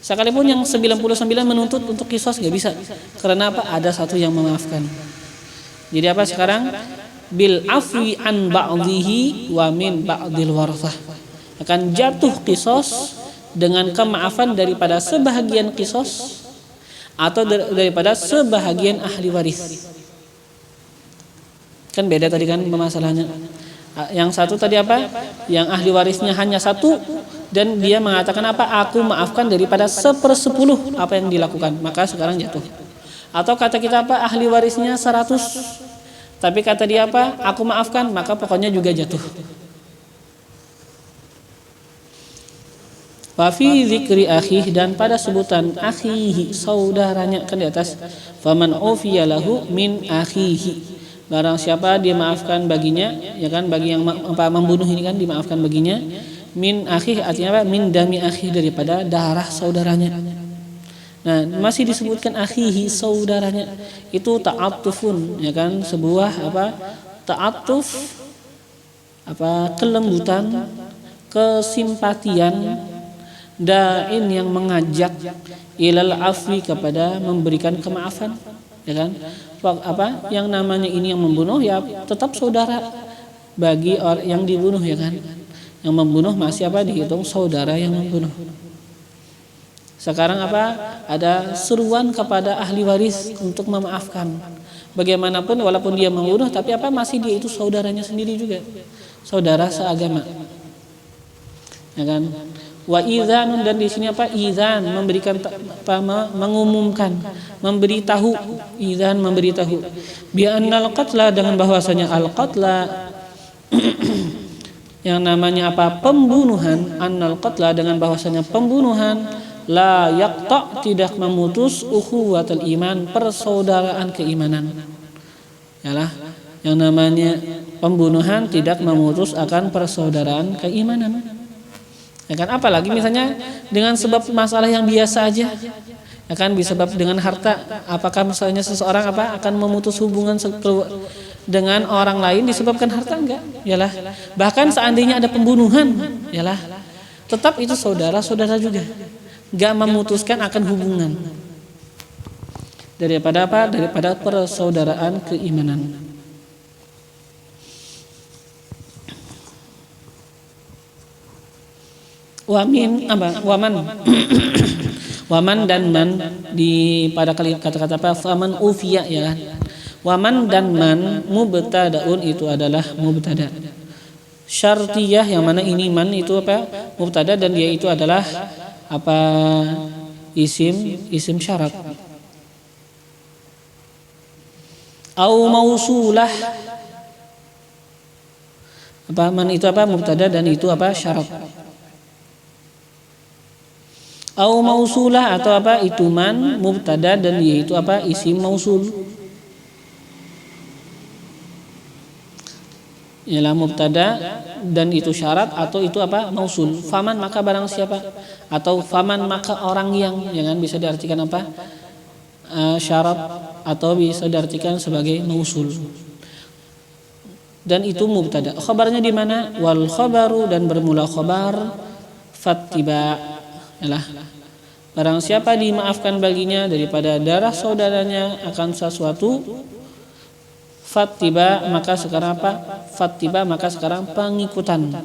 Sekalipun yang 99 menuntut untuk qisas nggak bisa. Karena apa? Ada satu yang memaafkan. Jadi apa sekarang? Bil afwi an ba'dihi wa min ba'dil warathah, akan jatuh qisas dengan kemaafan daripada sebahagian qisas atau daripada sebahagian ahli waris. Kan beda tadi kan permasalahannya. Yang satu tadi apa? Yang ahli warisnya hanya 1, dan dia mengatakan apa? Aku maafkan daripada 1/10 apa yang dilakukan, maka sekarang jatuh. Atau kata kita apa? Ahli warisnya 100, tapi kata dia apa? Aku maafkan, maka pokoknya juga jatuh. Wa fi dzikri akhih, dan pada sebutan akhihi, saudaranya, kan di atas. Faman ufiya lahu min akhihi, barang siapa dia maafkan baginya, ya kan, bagi yang membunuh ini kan dimaafkan baginya. Min akhih artinya apa? Min dami akhih, daripada darah saudaranya. Nah, masih disebutkan akhihi, saudaranya. Itu ta'atufun, ya kan, sebuah apa? Ta'atuf, apa? Kelembutan, kesimpatian, da'in yang mengajak ilal afwi kepada memberikan kemaafan, ya kan? Apa yang namanya ini yang membunuh ya tetap saudara bagi orang yang dibunuh, ya kan? Yang membunuh masih apa dihitung saudara yang membunuh. Sekarang apa? Ada seruan kepada ahli waris untuk memaafkan. Bagaimanapun walaupun dia membunuh tapi apa masih dia itu saudaranya sendiri juga. Saudara seagama. Ya kan? Wa idzanun, dan di sini apa? Idzan memberikan mengumumkan, memberitahu. Idzan memberitahu. Bi annal qatla, dengan bahwasanya al qatla yang namanya apa? Pembunuhan. Annal qatla, dengan bahwasanya pembunuhan la yaqta, tidak memutus ukhuwatul iman, persaudaraan keimanan. Yalah, yang namanya pembunuhan tidak memutus akan persaudaraan keimanan. Ya kan, apalagi misalnya dengan sebab masalah yang biasa aja. Ya kan, disebab dengan harta. Apakah misalnya seseorang apa akan memutus hubungan dengan orang lain disebabkan harta? Enggak. Yalah. Bahkan seandainya ada pembunuhan, yalah, tetap itu saudara-saudara juga. Enggak memutuskan akan hubungan. Daripada apa? Daripada persaudaraan keimanan. Waman dan man di pada kata-kata apa? Faman ufiya, ya kan? Waman dan man mubtadaun, itu adalah mubtada. Syartiyah, yang mana ini man itu apa? Mubtada, dan dia itu adalah apa? Isim syarat. Au mausulah. Apa? Man itu apa? Mubtada, dan itu apa? Syarat. Au mausulah, atau apa? Itu man mubtada, dan dia itu apa? Isim mausul. Ialah mubtada dan itu syarat, atau itu apa? Mausul. Faman, maka barang siapa, atau faman, maka orang yang, jangan bisa diartikan apa? Syarat, atau bisa diartikan sebagai mausul. Dan itu mubtada. Khabarnya di mana? Wal khabaru, dan bermula khabar fattiba. Yalah, barang siapa dimaafkan baginya daripada darah saudaranya akan sesuatu, fattiba, maka sekarang apa? Fattiba, maka sekarang pengikutan.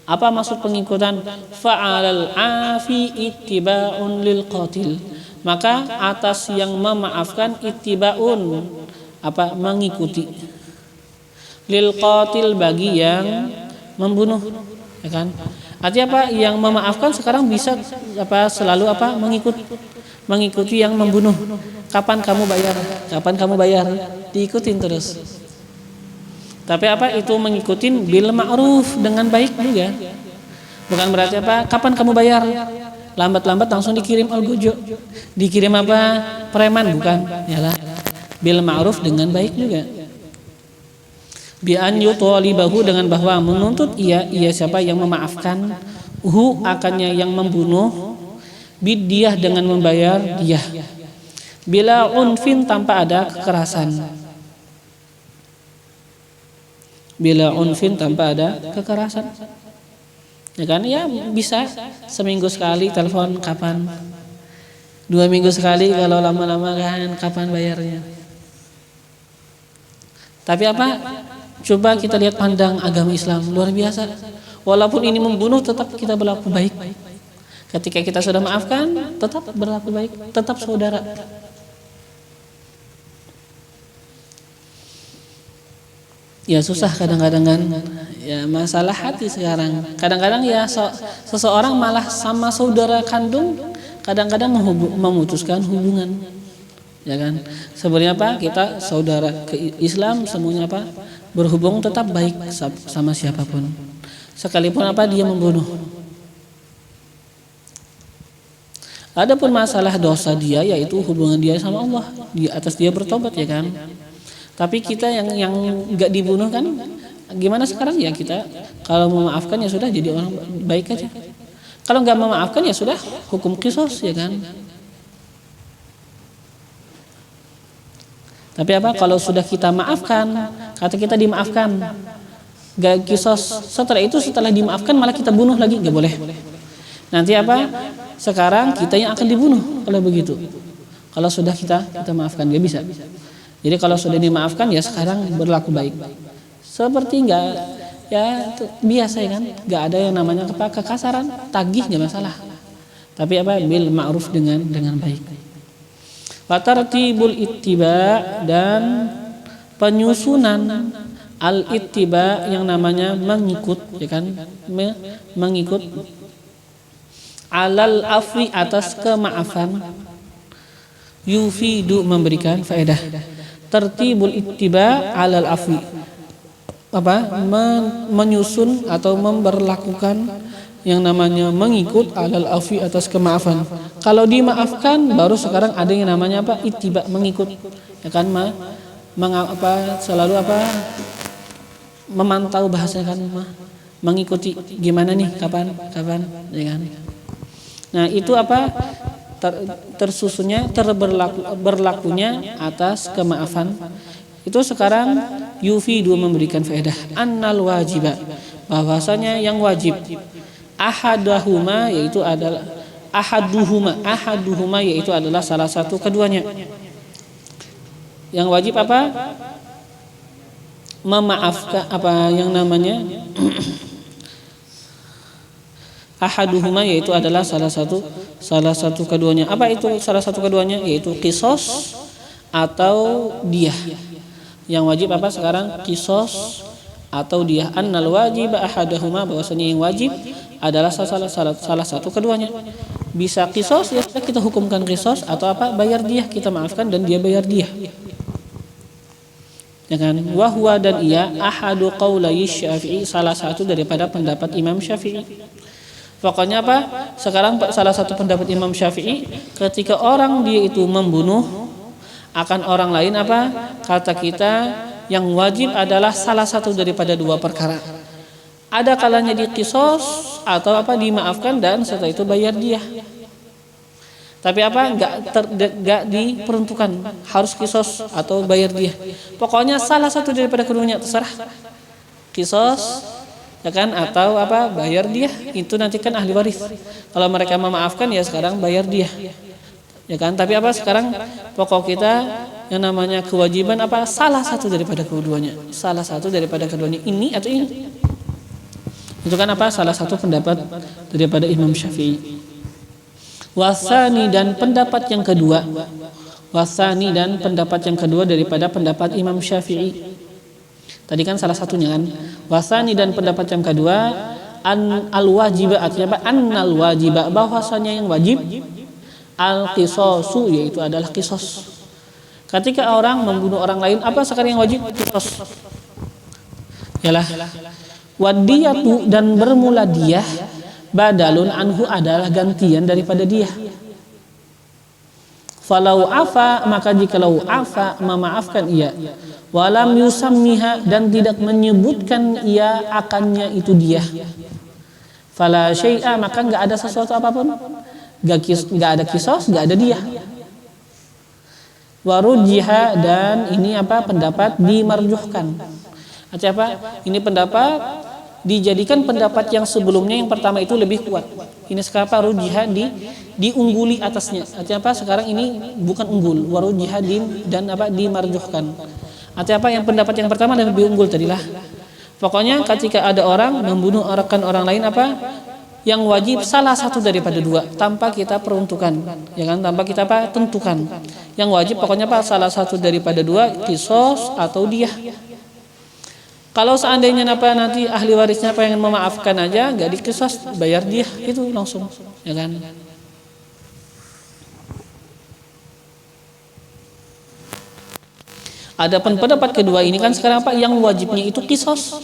Apa maksud pengikutan? Fa'alal afi ittiba'un lil qatil, maka atas yang memaafkan ittiba'un, apa? Mengikuti. Lil qatil, bagi yang membunuh, ya kan? Artinya apa? Yang memaafkan sekarang bisa apa? Selalu apa? Mengikuti yang membunuh. Kapan kamu bayar? Kapan kamu bayar? Diikutin terus. Tapi apa? Itu mengikutin bil ma'ruf, dengan baik juga. Bukan berarti apa? Kapan kamu bayar? Lambat-lambat langsung dikirim algojo. Dikirim apa? Preman, bukan. Yalah. Bil ma'ruf, dengan baik juga. Bi an yutalibahu, dengan bahwa menuntut ia siapa yang memaafkan, akannya yang membunuh, bidiyah, dengan membayar diyah, bila unfin, tanpa ada kekerasan. Bila unfin, tanpa ada kekerasan, ya kan? Ya bisa seminggu sekali telepon, kapan? 2 minggu sekali, kalau lama-lama kan kapan bayarnya? Tapi apa? Coba kita lihat pandang agama Islam, luar biasa. Walaupun ini membunuh, tetap kita berlaku baik. Ketika kita sudah maafkan, tetap berlaku baik, tetap saudara. Ya susah kadang-kadang kan. Ya masalah hati sekarang. Kadang-kadang ya seseorang malah sama saudara kandung kadang-kadang memutuskan hubungan. Ya kan? Sebenarnya apa? Kita saudara ke Islam, semuanya apa? Berhubung tetap baik sama siapapun, sekalipun apa dia membunuh. Adapun masalah dosa dia, yaitu hubungan dia sama Allah, di atas dia bertobat, ya kan. Tapi kita yang nggak dibunuh kan, gimana sekarang? Ya kita kalau memaafkan ya sudah, jadi orang baik aja. Kalau nggak memaafkan ya sudah, hukum qisas, ya kan. Tapi apa? Kalau sudah kita maafkan, kata kita dimaafkan, gak kisos. Setelah itu, setelah dimaafkan malah kita bunuh lagi, gak boleh. Nanti apa? Sekarang kita yang akan dibunuh kalau begitu. Kalau sudah kita maafkan, dia bisa. Jadi kalau sudah dimaafkan ya sekarang berlaku baik. Seperti biasa ya kan, nggak ada yang namanya kekasaran, tagih nggak masalah. Tapi apa? Bil ma'ruf dengan baik. Wa tartibul ittiba, dan penyusunan al ittiba yang namanya mengikut, ya kan? Mengikut alal afwi, atas kemaafan, yufidu, memberikan faedah. Tertibul ittiba alal afwi, menyusun atau memberlakukan yang namanya mengikut alal afwi, atas kemaafan. Kalau dimaafkan baru sekarang ada yang namanya apa? Ittiba, mengikut, ya kan? Selalu memantau bahasanya kan, mengikuti gimana nih, kapan, ya kan? Nah itu tersusunnya, berlakunya atas kemaafan. Itu sekarang yufidu, memberikan faedah. Annal wajiba, bahwasanya yang wajib, ahaduhuma yaitu adalah salah satu keduanya. Yang wajib memaafkan, yang namanya ahaduhuma yaitu adalah salah satu keduanya. Apa itu salah satu keduanya? Yaitu qisas atau diyah. Yang wajib sekarang? Qisas atau diyah. Annal wajib ahaduhuma, bahwasanya yang wajib adalah salah satu keduanya. Bisa qisas, ya kita hukumkan qisas, atau bayar diyah, kita maafkan dan dia bayar diyah. Ya kan? Wa huwa, dan ia ahadu qaulai Syafi'i, salah satu daripada pendapat Imam Syafi'i. Pokoknya sekarang salah satu pendapat Imam Syafi'i, ketika orang dia itu membunuh akan orang lain, kata kita yang wajib adalah salah satu daripada dua perkara. Ada kalanya diqisas atau dimaafkan dan setelah itu bayar diyah. Tapi enggak diperuntukkan harus qisas atau bayar diyah. Pokoknya salah satu daripada keduanya, terserah. Qisas, ya kan, atau bayar diyah. Itu nanti kan ahli waris. Kalau mereka memaafkan ya sekarang bayar diyah, ya kan. Tapi sekarang pokok kita yang namanya kewajiban salah satu daripada keduanya, ini atau ini. Itu kan salah satu pendapat daripada Imam Syafi'i. Wasani, dan pendapat yang kedua, daripada pendapat Imam Syafi'i. Tadi kan salah satunya kan. Wasani, dan pendapat yang kedua, al-wajibah, artinya annal wajibah, bahwasanya yang wajib al-qisasu, yaitu adalah qisas. Ketika orang membunuh orang lain, sekarang yang wajib? Qisas. Yalah. Wadiyatu, dan bermula diyah, badalun anhu, adalah gantian daripada diyah. Falau afa, maka jikalau afa, memaafkan ia, walam yusammiha, dan tidak menyebutkan ia akannya itu diyah, fala syai'a, maka enggak ada sesuatu apapun, enggak ada qisas, enggak ada diyah. Warujiha, dan ini pendapat dimarjuhkan. Artinya ini pendapat dijadikan pendapat yang sebelumnya, yang pertama itu lebih kuat. Ini sekarang rujiha diungguli atasnya. Artinya sekarang ini bukan unggul, warujiha dan dimarjuhkan. Artinya yang pendapat yang pertama lebih unggul tadilah. Pokoknya ketika ada orang membunuh orang lain, yang wajib salah satu daripada dua, tanpa kita peruntukan, ya kan, tanpa kita tentukan. Yang wajib pokoknya salah satu daripada dua, qisas atau diyah. Kalau seandainya nanti ahli warisnya pengen memaafkan aja, nggak diqisas, bayar diyah, itu langsung, ya kan. Adapun pendapat kedua ini kan sekarang yang wajibnya itu qisas,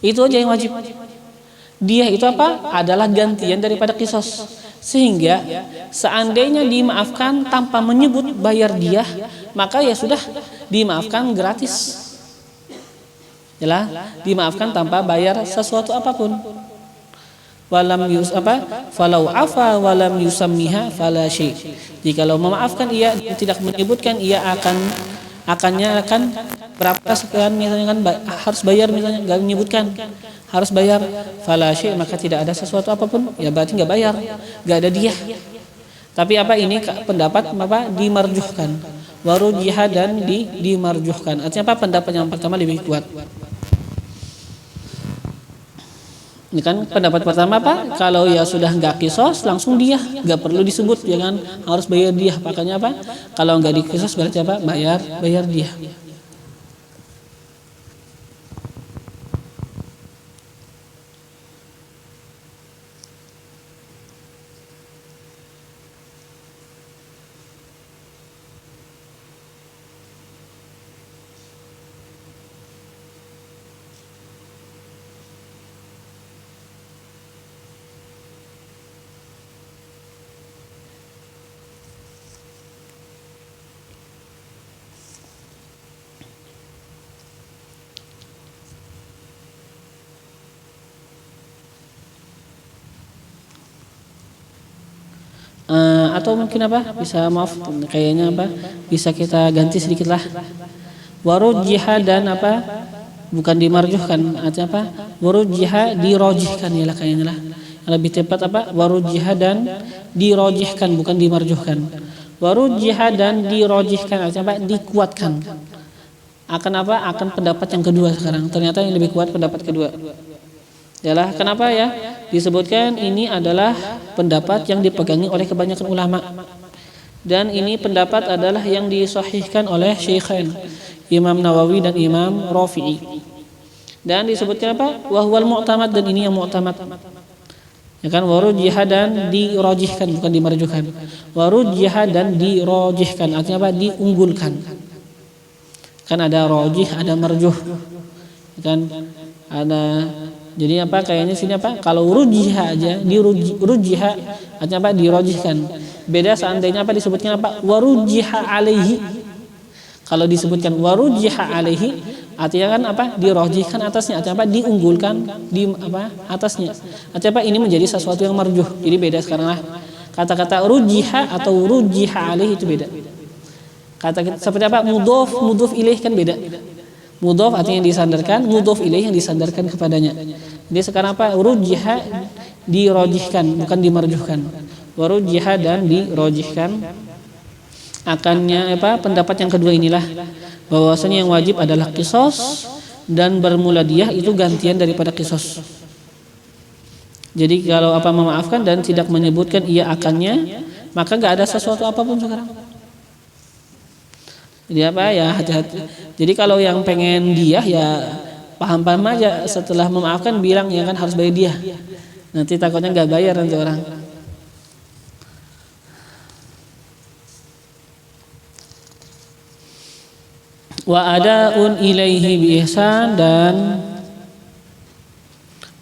itu aja yang wajib. Diyah itu adalah gantian daripada qisas, sehingga seandainya dimaafkan tanpa menyebut bayar diyah, maka ya sudah dimaafkan gratis. Yalah, dimaafkan tanpa bayar sesuatu apapun. Walam falau afa walam yusammiha fala syai'. Jikalau memaafkan ia tidak menyebutkan ia akannya berapa sekian misalnya kan harus bayar, misalnya nggak menyebutkan harus bayar, fala syai', maka tidak ada sesuatu apapun, ya berarti nggak bayar, nggak ada diyah. Tapi apa ini pendapat apa dimarjuhkan, warujihah dan dimarjuhkan. Artinya apa? Pendapat yang pertama lebih kuat. Ini kan pendapat pertama apa? Kalau ya sudah nggak kisos langsung diyah, nggak perlu disebut ya kan harus bayar diyah. Makanya apa? Kalau nggak dikisos berarti apa? Bayar diyah. Atau mungkin apa bisa maaf kayaknya apa bisa kita ganti sedikit lah, warujihah dan apa bukan dimarjuhkan, artinya apa warujihah dirojihkan ya lah kayaknya lah, lebih tepat apa warujihah dan dirojihkan bukan dimarjuhkan, warujihah dan dirojihkan artinya apa dikuatkan akan apa akan pendapat yang kedua. Sekarang ternyata yang lebih kuat pendapat kedua. Yalah, kenapa ya? Disebutkan ini adalah pendapat yang dipegangi oleh kebanyakan ulama. Dan ini pendapat adalah yang disahihkan oleh Syaikhain, Imam Nawawi dan Imam Rafi'i. Dan disebutkan apa? Wahwal mu'tamad, dan ini yang mu'tamad. Ya kan, warujihah dan dirojihkan bukan dimarjuhkan. Warujihah dan dirojihkan artinya apa? Diunggulkan. Kan ada rojih, ada marjuh. Kan ada. Jadi apa kayaknya sini apa kalau rujiha aja rujiha artinya apa dirojihkan. Beda seandainya apa disebutnya apa warujiha alaihi. Kalau disebutkan warujiha alaihi artinya kan apa dirojihkan atasnya, artinya apa diunggulkan di apa atasnya. Artinya apa ini menjadi sesuatu yang marjuh. Jadi beda sekarang lah. Kata-kata rujiha atau rujiha alaihi itu beda. Kata seperti apa mudhof ilaih kan beda. Mudhof artinya yang disandarkan, mudhof ilaih yang disandarkan kepadanya. Jadi sekarang apa? Rujiha dirojihkan, bukan dimarjuhkan. Warujiha dan dirojihkan. Akannya apa? Pendapat yang kedua inilah bahwasanya yang wajib adalah qisas dan bermula diyah itu gantian daripada qisas. Jadi kalau apa memaafkan dan tidak menyebutkan ia akannya, maka enggak ada sesuatu apapun sekarang. Jadi apa ya hati-hati. Jadi kalau yang pengen diyah ya paham-paham aja, setelah memaafkan bilang ya kan harus bayar diyah. Nanti takutnya nggak bayar nanti orang. Wa adaun ilaihi bi ihsan dan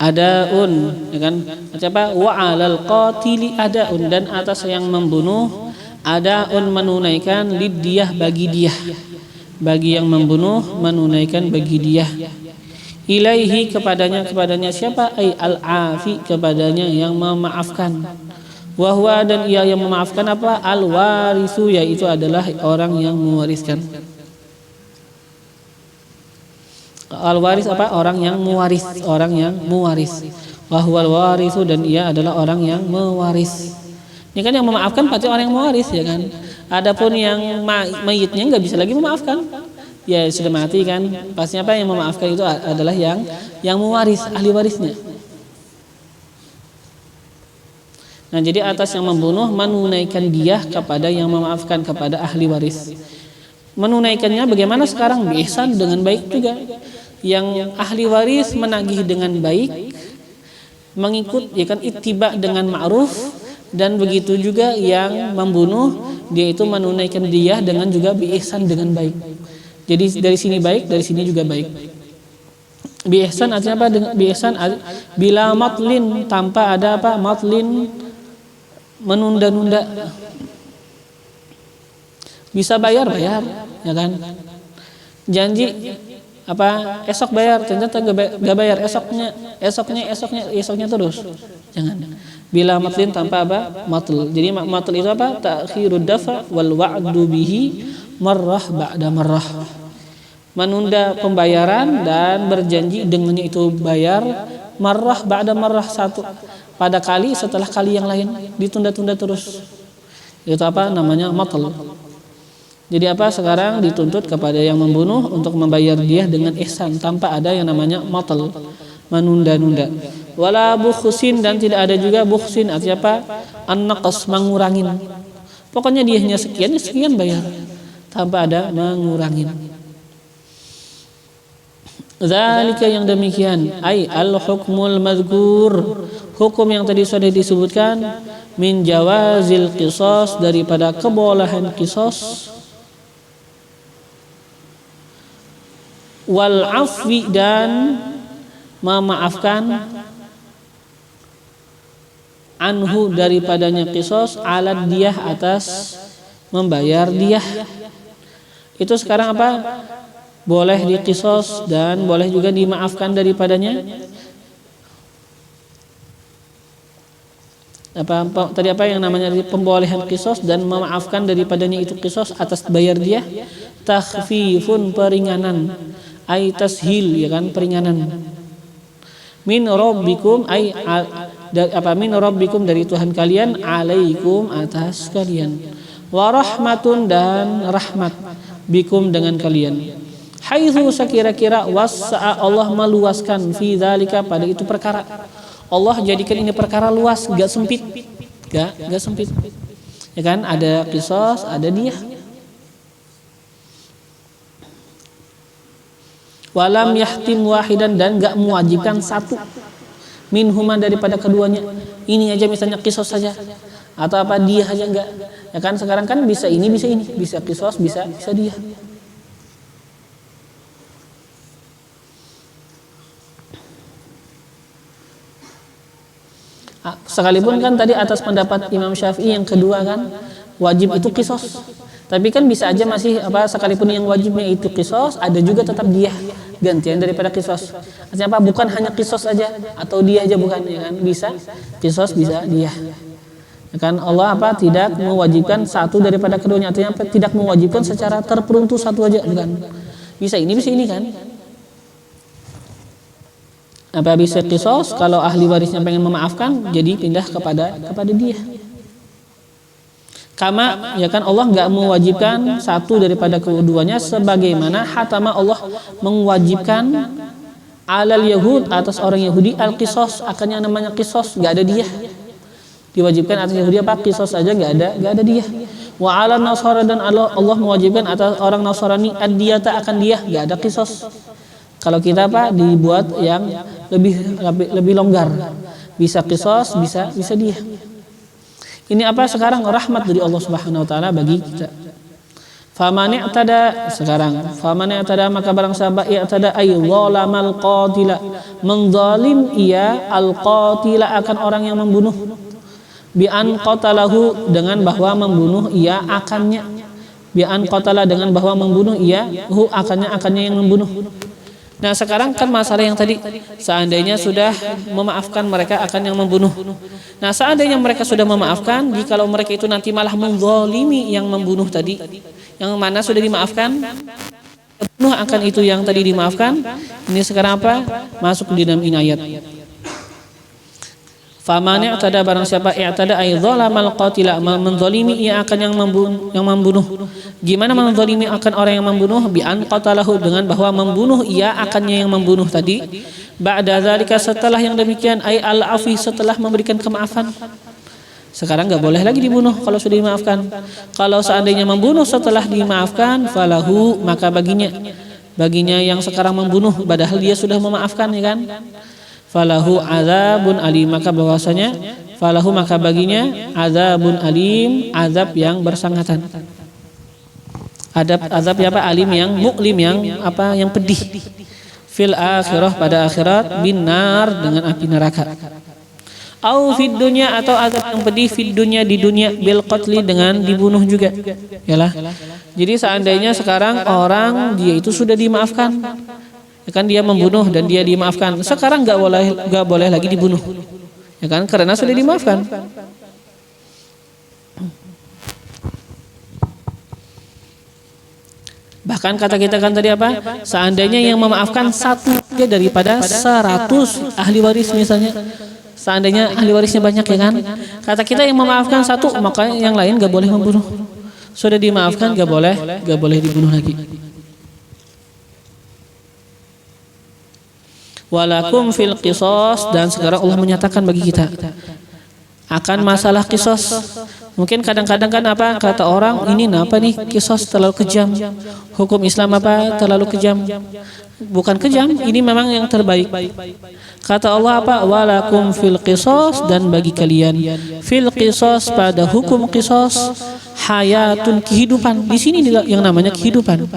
adaun ya kan apa wa alal qatili adaun dan atas yang membunuh adaun menunaikan lidiyah bagi diyah, bagi yang membunuh menunaikan bagi diyah. Ilaihi kepadanya siapa? Ai al-afi kepadanya yang memaafkan. Wahwa dan ia yang memaafkan apa? Al-warisu yaitu adalah orang yang mewariskan. Al-waris apa? Orang yang mewaris, orang yang mewaris. Wahwal warisu dan ia adalah orang yang mewaris. Ini kan yang memaafkan pasti orang yang mewaris ya kan. Adapun yang mayitnya nggak bisa lagi memaafkan. Ya sudah mati kan. Pastinya apa yang memaafkan itu adalah yang mewaris, ahli warisnya. Nah jadi atas yang membunuh menunaikan diyah kepada yang memaafkan, kepada ahli waris. Menunaikannya bagaimana sekarang? Ihsan dengan baik juga. Yang ahli waris menagih dengan baik, mengikut ya kan ittiba dengan ma'ruf. Dan begitu juga yang membunuh dia itu menunaikan diyah dengan juga bi ihsan dengan baik. Jadi dari sini baik, dari sini juga baik. Bi ihsan artinya apa? Dengan bi ihsan bila matlin, tanpa ada apa? Matlin menunda-nunda. Bisa bayar ya kan. Janji apa esok bayar, ternyata gak bayar, esoknya terus. Jangan. Bila matlin tanpa apa? Matl. Jadi matl itu apa? Ta'khirud dafa wal wa'du bihi marrah ba'da marrah. menunda pembayaran dan berjanji dengannya itu bayar marrah ba'da marrah, satu pada kali setelah kali yang lain, ditunda-tunda terus. Itu apa namanya? Matal. Jadi apa, sekarang dituntut kepada yang membunuh untuk membayar dia dengan ihsan tanpa ada yang namanya matal, menunda-nunda. Wala bukhsin, dan tidak ada juga bukhsin, artinya apa? An-naqas, mengurangin. Pokoknya dianya sekian, sekian bayar tanpa ada mengurangin. Zalika, yang demikian, ay al-hukmul madhkur, hukum yang tadi sudah disebutkan, min jawazil qisas, daripada kebolehan qisas, wal afwi, dan memaafkan, anhu, daripadanya qisas, alad diyah, atas membayar diyah. Itu sekarang apa? Boleh diqisas dan boleh juga dimaafkan daripadanya. Tadi apa yang namanya pembolehan qisas dan memaafkan daripadanya itu qisas atas bayar dia. Takhfifun, peringanan, ay tashil, ya kan, peringanan. Min rabbikum, ay min rabbikum, dari Tuhan kalian, alaikum, atas kalian, wa rahmatun, dan rahmat, bikum, dengan kalian. Haitsu, sekira-kira, wasa'a, Allah meluaskan, fi dzalika, pada itu perkara. Allah jadikan ini perkara luas, enggak sempit. Enggak sempit. Ya kan, ada qisas, ada diyah. Walam yahtim wahidan, dan enggak mewajibkan satu minhuma, daripada keduanya. Ini aja misalnya qisas saja, atau apa diyah aja, enggak. Ya kan, sekarang kan bisa ini, bisa qisas, bisa diyah. Sekalipun kan tadi atas pendapat Imam Syafi'i yang kedua kan wajib itu qisas, tapi kan bisa aja masih sekalipun yang wajibnya itu qisas, ada juga tetap diyah gantian daripada qisas. Artinya apa? Bukan hanya qisas aja atau diyah aja, bukan, ya kan, bisa qisas, bisa diyah. Ya kan, Allah tidak mewajibkan satu daripada keduanya, artinya tidak mewajibkan secara terperuntuk satu aja, bukan. Bisa ini kan. Bisa qisas, kalau ahli warisnya pengen memaafkan, jadi pindah kepada dia. Kama, ya kan, Allah nggak mewajibkan satu daripada keduanya, sebagaimana hatama Allah mewajibkan alal yahud, atas orang Yahudi, al qisas, akan yang namanya qisas, nggak ada dia. Diwajibkan atas Yahudi qisas aja, nggak ada dia. Wa ala nasara, dan Allah mewajibkan atas orang Nasrani ad-diyata, akan dia, nggak ada qisas. Kalau kita dibuat yang lebih longgar, bisa qisas, bisa dia. Ini sekarang rahmat dari Allah Subhanahu wa taala bagi kita. Faman i'tada, maka barang siapa i'tada ay zalamal qatila, menzalim ia al qatila, akan orang yang membunuh, bi an qatalahu, dengan bahwa membunuh ia akannya, bi an qatala, dengan bahwa membunuh ia hu, akannya yang membunuh. Nah, sekarang kan masalah yang tadi, seandainya sudah memaafkan mereka akan yang membunuh. Nah, seandainya mereka sudah memaafkan, jikalau mereka itu nanti malah menzalimi yang membunuh tadi, yang mana sudah dimaafkan, membunuh akan itu yang tadi dimaafkan, ini sekarang masuk di dalam ini ayat. Faman i'tada, barang siapa i'tada ay zalamal qatila, menzalimi ia akan yang membunuh. Gimana menzalimi akan orang yang membunuh? Bi an qatalahu, dengan bahwa membunuh ia akannya yang membunuh tadi. Ba'da zalika, setelah yang demikian, ay al-afi, setelah memberikan kemaafan. Sekarang enggak boleh lagi dibunuh kalau sudah dimaafkan. Kalau seandainya membunuh setelah dimaafkan, falahu, maka baginya yang sekarang membunuh padahal dia sudah memaafkan, ya kan? Falahu azabun alim, maka bahwasanya falahu, maka baginya azabun alim, azab yang bersangatan. Azab alim, yang muklim, yang pedih. Fil akhirah, pada akhirat, binar, dengan api neraka. Au fid dunya, atau azab yang pedih fid dunya, di dunia, bil qatli, dengan dibunuh juga. Yalah. Jadi seandainya sekarang orang dia itu sudah dimaafkan, ya kan, dia membunuh dan dia dimaafkan, sekarang nggak boleh lagi dibunuh, ya kan, karena sudah dimaafkan. Bahkan kata kita kan tadi apa? Seandainya yang memaafkan satu daripada 100 ahli waris misalnya. Seandainya ahli warisnya banyak ya kan? Kata kita yang memaafkan satu, maka yang lain gak boleh membunuh. Sudah dimaafkan gak boleh dibunuh lagi. Walakum fil qisas, dan sekarang Allah menyatakan bagi kita akan masalah qisas. Mungkin kadang-kadang kan apa kata orang ini apa nih qisas terlalu kejam. Hukum Islam apa terlalu kejam. Bukan kejam, ini memang yang terbaik. Kata Allah apa? Walakum fil qisas, dan bagi kalian fil qisas pada hukum qisas hayatun, kehidupan. Di sini yang namanya kehidupan.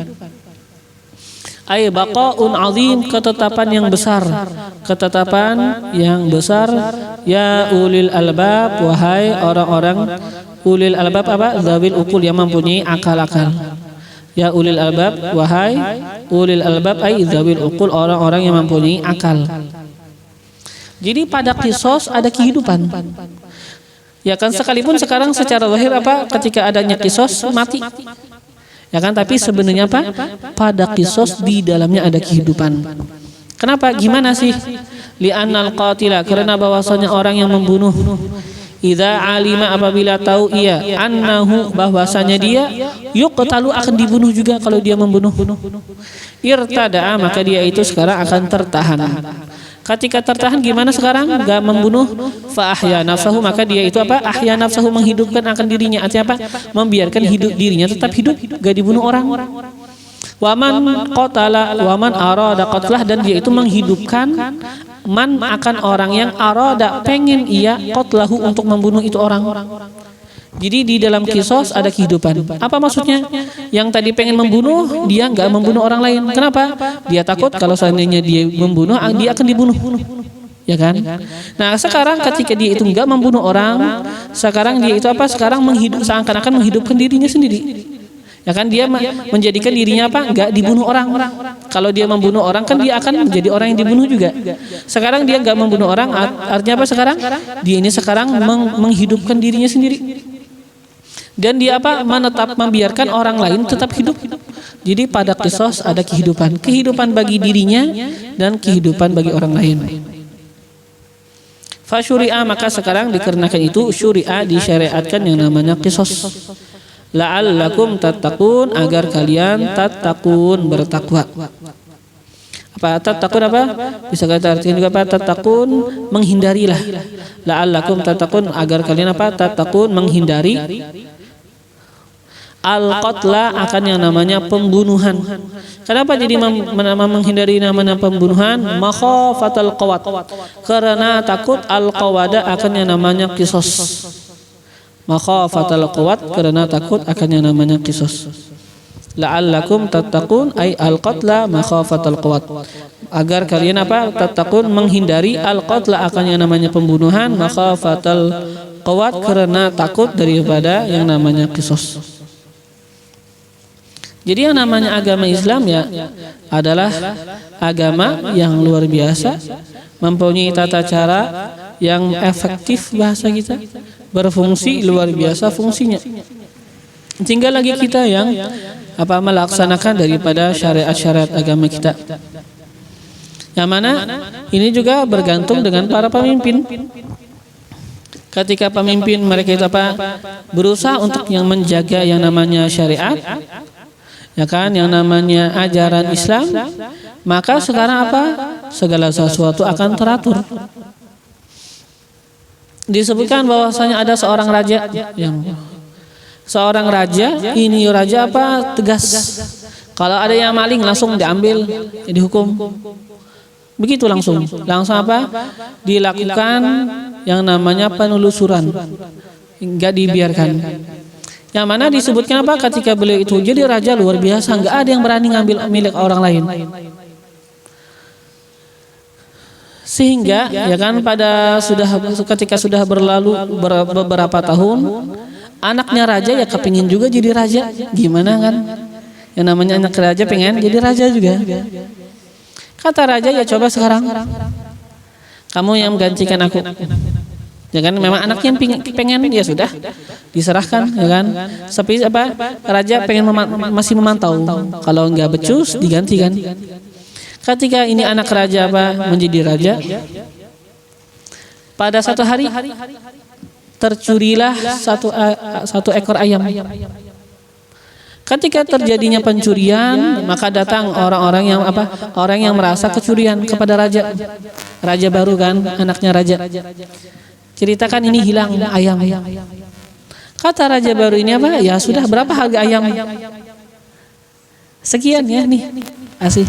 Ay baqaun azim, ketetapan yang besar. Ketetapan yang besar. Ya ulil albab, wahai orang-orang ulil albab apa? Zawil ukul, yang mempunyai akal-akal. Ya ulil albab, wahai ulil albab, ay zawil ukul, orang-orang yang mempunyai akal. Jadi pada qisas ada kehidupan. Ya kan, sekalipun sekarang secara zahir apa ketika adanya qisas mati. Ya kan, tapi sebenarnya apa? Pada qisas di dalamnya ada kehidupan. Kenapa? Gimana sih? Li'annal qatila, karena bahwasanya orang yang membunuh, idza alima, apabila tahu ia, annahu, bahwasanya dia yuqtalu, akan dibunuh juga kalau dia membunuh. Irtada'a, maka dia itu sekarang akan tertahan. Ketika tertahan gimana sekarang? Gak membunuh, fa ahya nafsahu, maka dia itu apa? Ahya nafsahu, menghidupkan akan dirinya. Artinya apa? Membiarkan hidup dirinya tetap hidup, gak dibunuh orang. Waman qatala, waman arada qatlah, dan dia itu menghidupkan man, akan orang yang arada, pengen ia, qatlahu, untuk membunuh itu orang. Jadi di dalam qisas ada kehidupan. Apa maksudnya? Yang tadi pengen membunuh, dia nggak membunuh orang lain. Kenapa? Dia takut kalau seandainya dia membunuh, dia akan dibunuh. Ya kan? Nah sekarang ketika dia itu nggak membunuh orang, sekarang dia itu apa? Sekarang seakan-akan menghidupkan dirinya sendiri. Ya kan, dia menjadikan dirinya apa? Nggak dibunuh orang. Kalau dia membunuh orang kan dia akan menjadi orang yang dibunuh juga. Sekarang dia nggak membunuh orang, artinya apa sekarang? Dia ini sekarang menghidupkan dirinya sendiri. Dan dia apa? Membiarkan orang lain tetap hidup. Jadi pada qisas ada kehidupan. Kehidupan bagi dirinya dan kehidupan bagi orang lain. Fasyuri'a, maka sekarang dikarenakan itu syuri'a, disyariatkan yang namanya qisas. La'allakum tattaqun, agar kalian tattaqun, bertakwa. Apa tattaqun apa? Bisa kita artikan juga apa? Tattaqun, menghindarilah. La'allakum tattaqun, agar kalian apa? Tattaqun, menghindari al-qatla, akan yang namanya pembunuhan. Kenapa jadi menghindari namanya pembunuhan? Makhafatal qawat, karena takut al-qawada, akan yang namanya qisas. Makhafatal qawat, karena takut akan yang namanya qisas. La'allakum tattaqun, ay al-qatla makhafatal qawat, agar kalian apa? Tattaqun, menghindari al-qatla, akan yang namanya pembunuhan, makhafatal qawat, karena takut daripada yang namanya qisas. Jadi yang namanya agama Islam ya adalah agama yang luar biasa, mempunyai tata cara yang efektif, bahasa kita berfungsi luar biasa fungsinya. Tinggal lagi kita yang apa? Melaksanakan daripada syariat-syariat agama kita. Yang mana ini juga bergantung dengan para pemimpin. Ketika pemimpin mereka itu apa? Berusaha untuk yang menjaga yang namanya syariat, ya kan, yang namanya ajaran Islam, maka sekarang apa? Segala sesuatu akan teratur. Disebutkan bahwasanya ada seorang raja, ini raja apa? Tegas. Kalau ada yang maling langsung diambil, dihukum. Begitu langsung apa? Dilakukan yang namanya penelusuran, enggak dibiarkan. Yang mana disebutkan apa? Ketika beliau itu jadi raja luar biasa, enggak ada yang berani ngambil milik orang lain. Sehingga ya kan, ketika sudah berlalu beberapa tahun, anaknya raja ya kepingin juga jadi raja. Gimana kan? Yang namanya anak raja pengen jadi raja juga. Kata raja, ya coba sekarang kamu yang menggantikan aku. Ya kan, memang anaknya pengen ya sudah diserahkan, ya kan. Tapi raja pengen masih memantau. Kalau enggak becus diganti kan. Ketika ini anak raja menjadi raja, pada satu hari tercurilah satu ekor ayam. Ketika terjadinya pencurian, maka datang orang yang merasa kecurian kepada raja. Raja baru kan, anaknya raja. Ceritakan ini hilang ayam. Kata raja baru ini ya sudah, berapa harga ayam? Sekian ya nih, asih.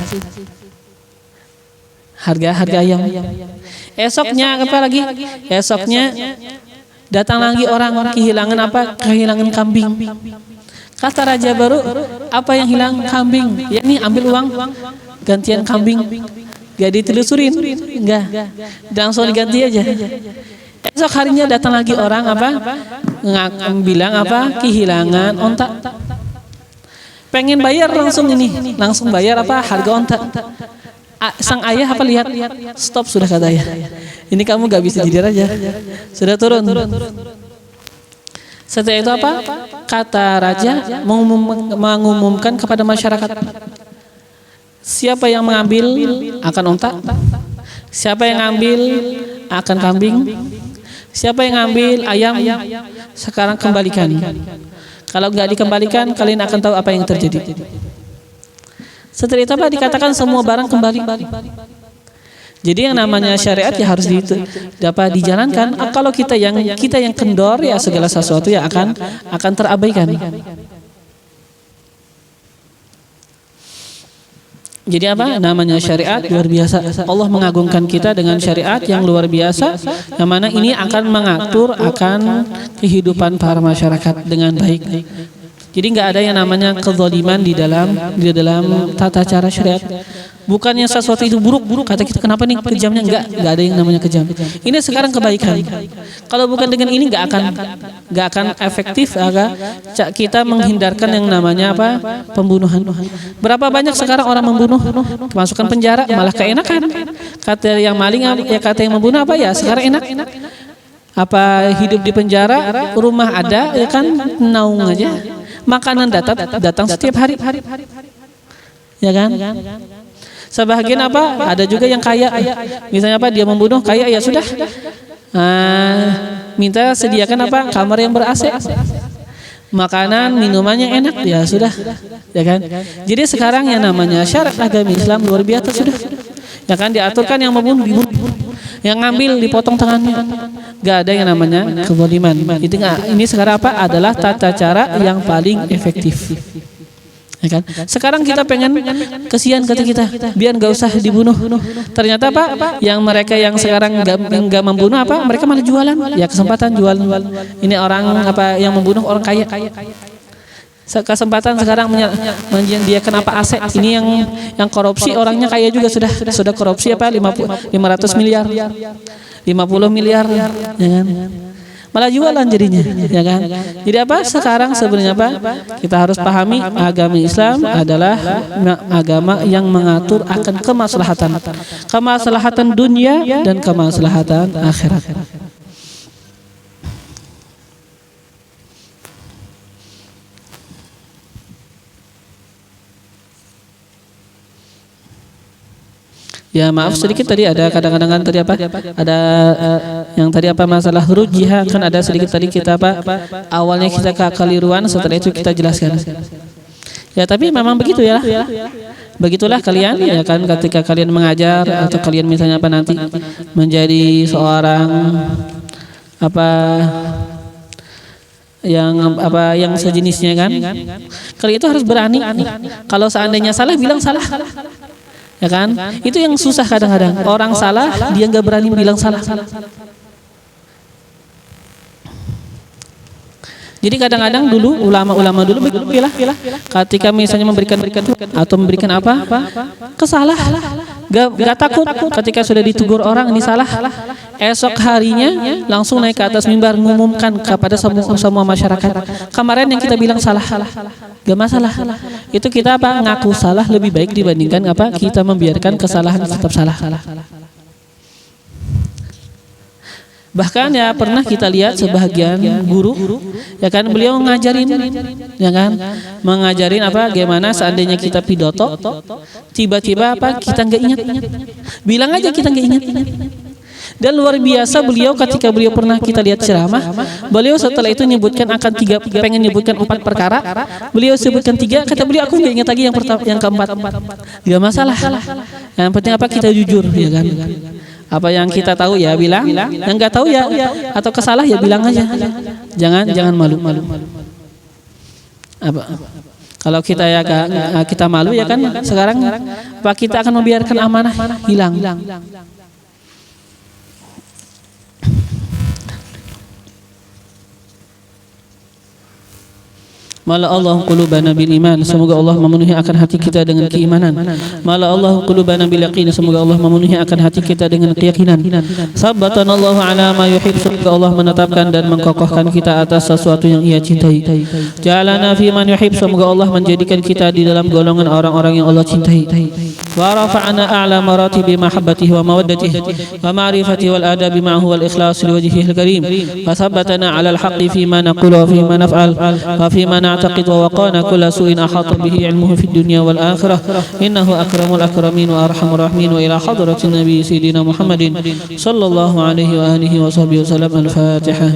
Harga ayam. Esoknya Esoknya datang lagi orang kehilangan kambing. Kata raja baru, apa yang hilang? Kambing. Ya nih, ambil uang gantian kambing. Gak ditelusurin, enggak. Langsung diganti aja. Esok harinya datang lagi orang bilang kehilangan onta. Pengen bayar langsung bayar harga onta. Sang ayah lihat, stop sudah kata ayah. Ini kamu gak bisa jadi raja. Sudah turun. Setelah itu kata raja mengumumkan kepada masyarakat. Siapa yang mengambil akan onta, siapa yang ngambil akan kambing, siapa yang ngambil ayam, sekarang kembalikan. Kalau nggak dikembalikan, kalian akan tahu apa yang terjadi. Setelah itu dikatakan semua barang kembali. Jadi yang namanya syariat ya harus dapat dijalankan. Kalau kita yang kendor ya segala sesuatu ya akan terabaikan. Jadi namanya syariat luar biasa. Allah mengagungkan kita dengan syariat yang luar biasa, yang mana ini akan mengatur akan kehidupan para masyarakat dengan baik. Jadi nggak ada yang namanya kezaliman di dalam tata cara syariat. Bukannya sesuatu itu buruk, kata kita kenapa nih kejamnya, enggak ada yang namanya kejam. Ini sekarang kebaikan. Kalau bukan dengan ini nggak akan efektif kita menghindarkan yang namanya pembunuhan. Berapa banyak sekarang orang membunuh, masukkan penjara malah keenakan. Kata yang maling kata yang membunuh ya sekarang enak. Hidup di penjara, rumah ada ya kan, naung aja. Makanan datang setiap hari. Ya kan? Sebagian ada juga yang kaya. Misalnya dia membunuh kaya ya sudah. Minta sediakan kamar yang ber-AC. Makanan, minumannya enak ya sudah. Ya kan? Jadi sekarang yang namanya syarat agama Islam luar biasa sudah. Ya kan, diaturkan yang membunuh dibunuh. Yang ngambil dipotong tangannya. Gak ada yang namanya kezaliman. Ini sekarang adalah tata cara yang paling efektif. Ya kan? Sekarang kita pengen kesian kata kita, biar gak usah dibunuh. Ternyata yang mereka yang sekarang gak membunuh mereka malah jualan. Ya kesempatan jualan. Ini orang yang membunuh orang kaya. Kesempatan sekarang menyediakan AC. Ini yang korupsi orangnya kaya juga sudah korupsi 500 miliar, 50 miliar, ya kan? Malah jualan jadinya, ya kan? Jadi sekarang sebenarnya kita harus pahami agama Islam adalah agama yang mengatur akan kemaslahatan dunia dan kemaslahatan akhirat. Ya maaf sedikit tadi ada kadang-kadang tadi ada yang tadi masalah rujiha kan ada sedikit tadi kita awalnya kita kekeliruan, setelah itu kita jelaskan. Ya tapi memang begitu ya. Begitulah kalian ya kan, ketika kalian mengajar atau kalian misalnya nanti menjadi seorang yang sejenisnya kan. Kalian itu harus berani. Kalau seandainya salah bilang salah. Ya kan? Itu yang susah kadang-kadang. Orang salah, dia nggak berani bilang salah. Jadi kadang-kadang dulu ulama-ulama dulu begitu lah. Ketika misalnya memberikan atau memberikan kesalahan, gak takut ketika sudah ditegur orang ini salah. Esok harinya langsung naik ke atas mimbar mengumumkan kepada semua masyarakat. Kemarin yang kita bilang salah, gak masalah. Itu kita ngaku salah lebih baik dibandingkan kita membiarkan kesalahan tetap salah. Bahkan ya pernah kita lihat sebahagian guru ya kan beliau ngajarin ya kan mengajarin apa gimana seandainya kita pidato tiba-tiba apa kita nggak ingat bilang aja kita nggak ingat. Dan luar biasa beliau ketika beliau pernah kita lihat ceramah, beliau setelah itu nyebutkan akan pengen nyebutkan 4 perkara, beliau sebutkan 3, kata beliau aku nggak ingat lagi yang keempat. Gak masalah. Yang penting apa kita jujur ya kan. Apa yang kita tahu ya bilang, yang nggak tahu ya atau kesalah ya bilang aja. Jangan malu. Apa? Kalau kita ya kita malu ya kan sekarang apa kita akan membiarkan amanah hilang. Mala Allah qulubana bil iman, semoga Allah memenuhi akan hati kita dengan keimanan. Mala Allah qulubana bil yaqin, semoga Allah memenuhi akan hati kita dengan keyakinan. Sabbatanallahu ala ma yuhib, semoga Allah menetapkan dan mengkokohkan kita atas sesuatu yang Ia cintai. Ja'alana fi man yuhib, semoga Allah menjadikan kita di dalam golongan orang-orang yang Allah cintai. Wa rafa'ana a'la maratibi mahabbatihi wa mawaddatihi wa ma'rifatihi wal adabi ma'ahu wal ikhlas li wajhihil karim. Wa sabbatana 'ala al-haqqi fi ma naqulu wa fi ma naf'al wa fi ma نعتقد ووقانا كل سوء أحاط به علمه في الدنيا والآخرة إنه أكرم الأكرمين وأرحم الراحمين. وإلى حضرة النبي سيدنا محمد صلى الله عليه وآله وصحبه وسلم. الفاتحة.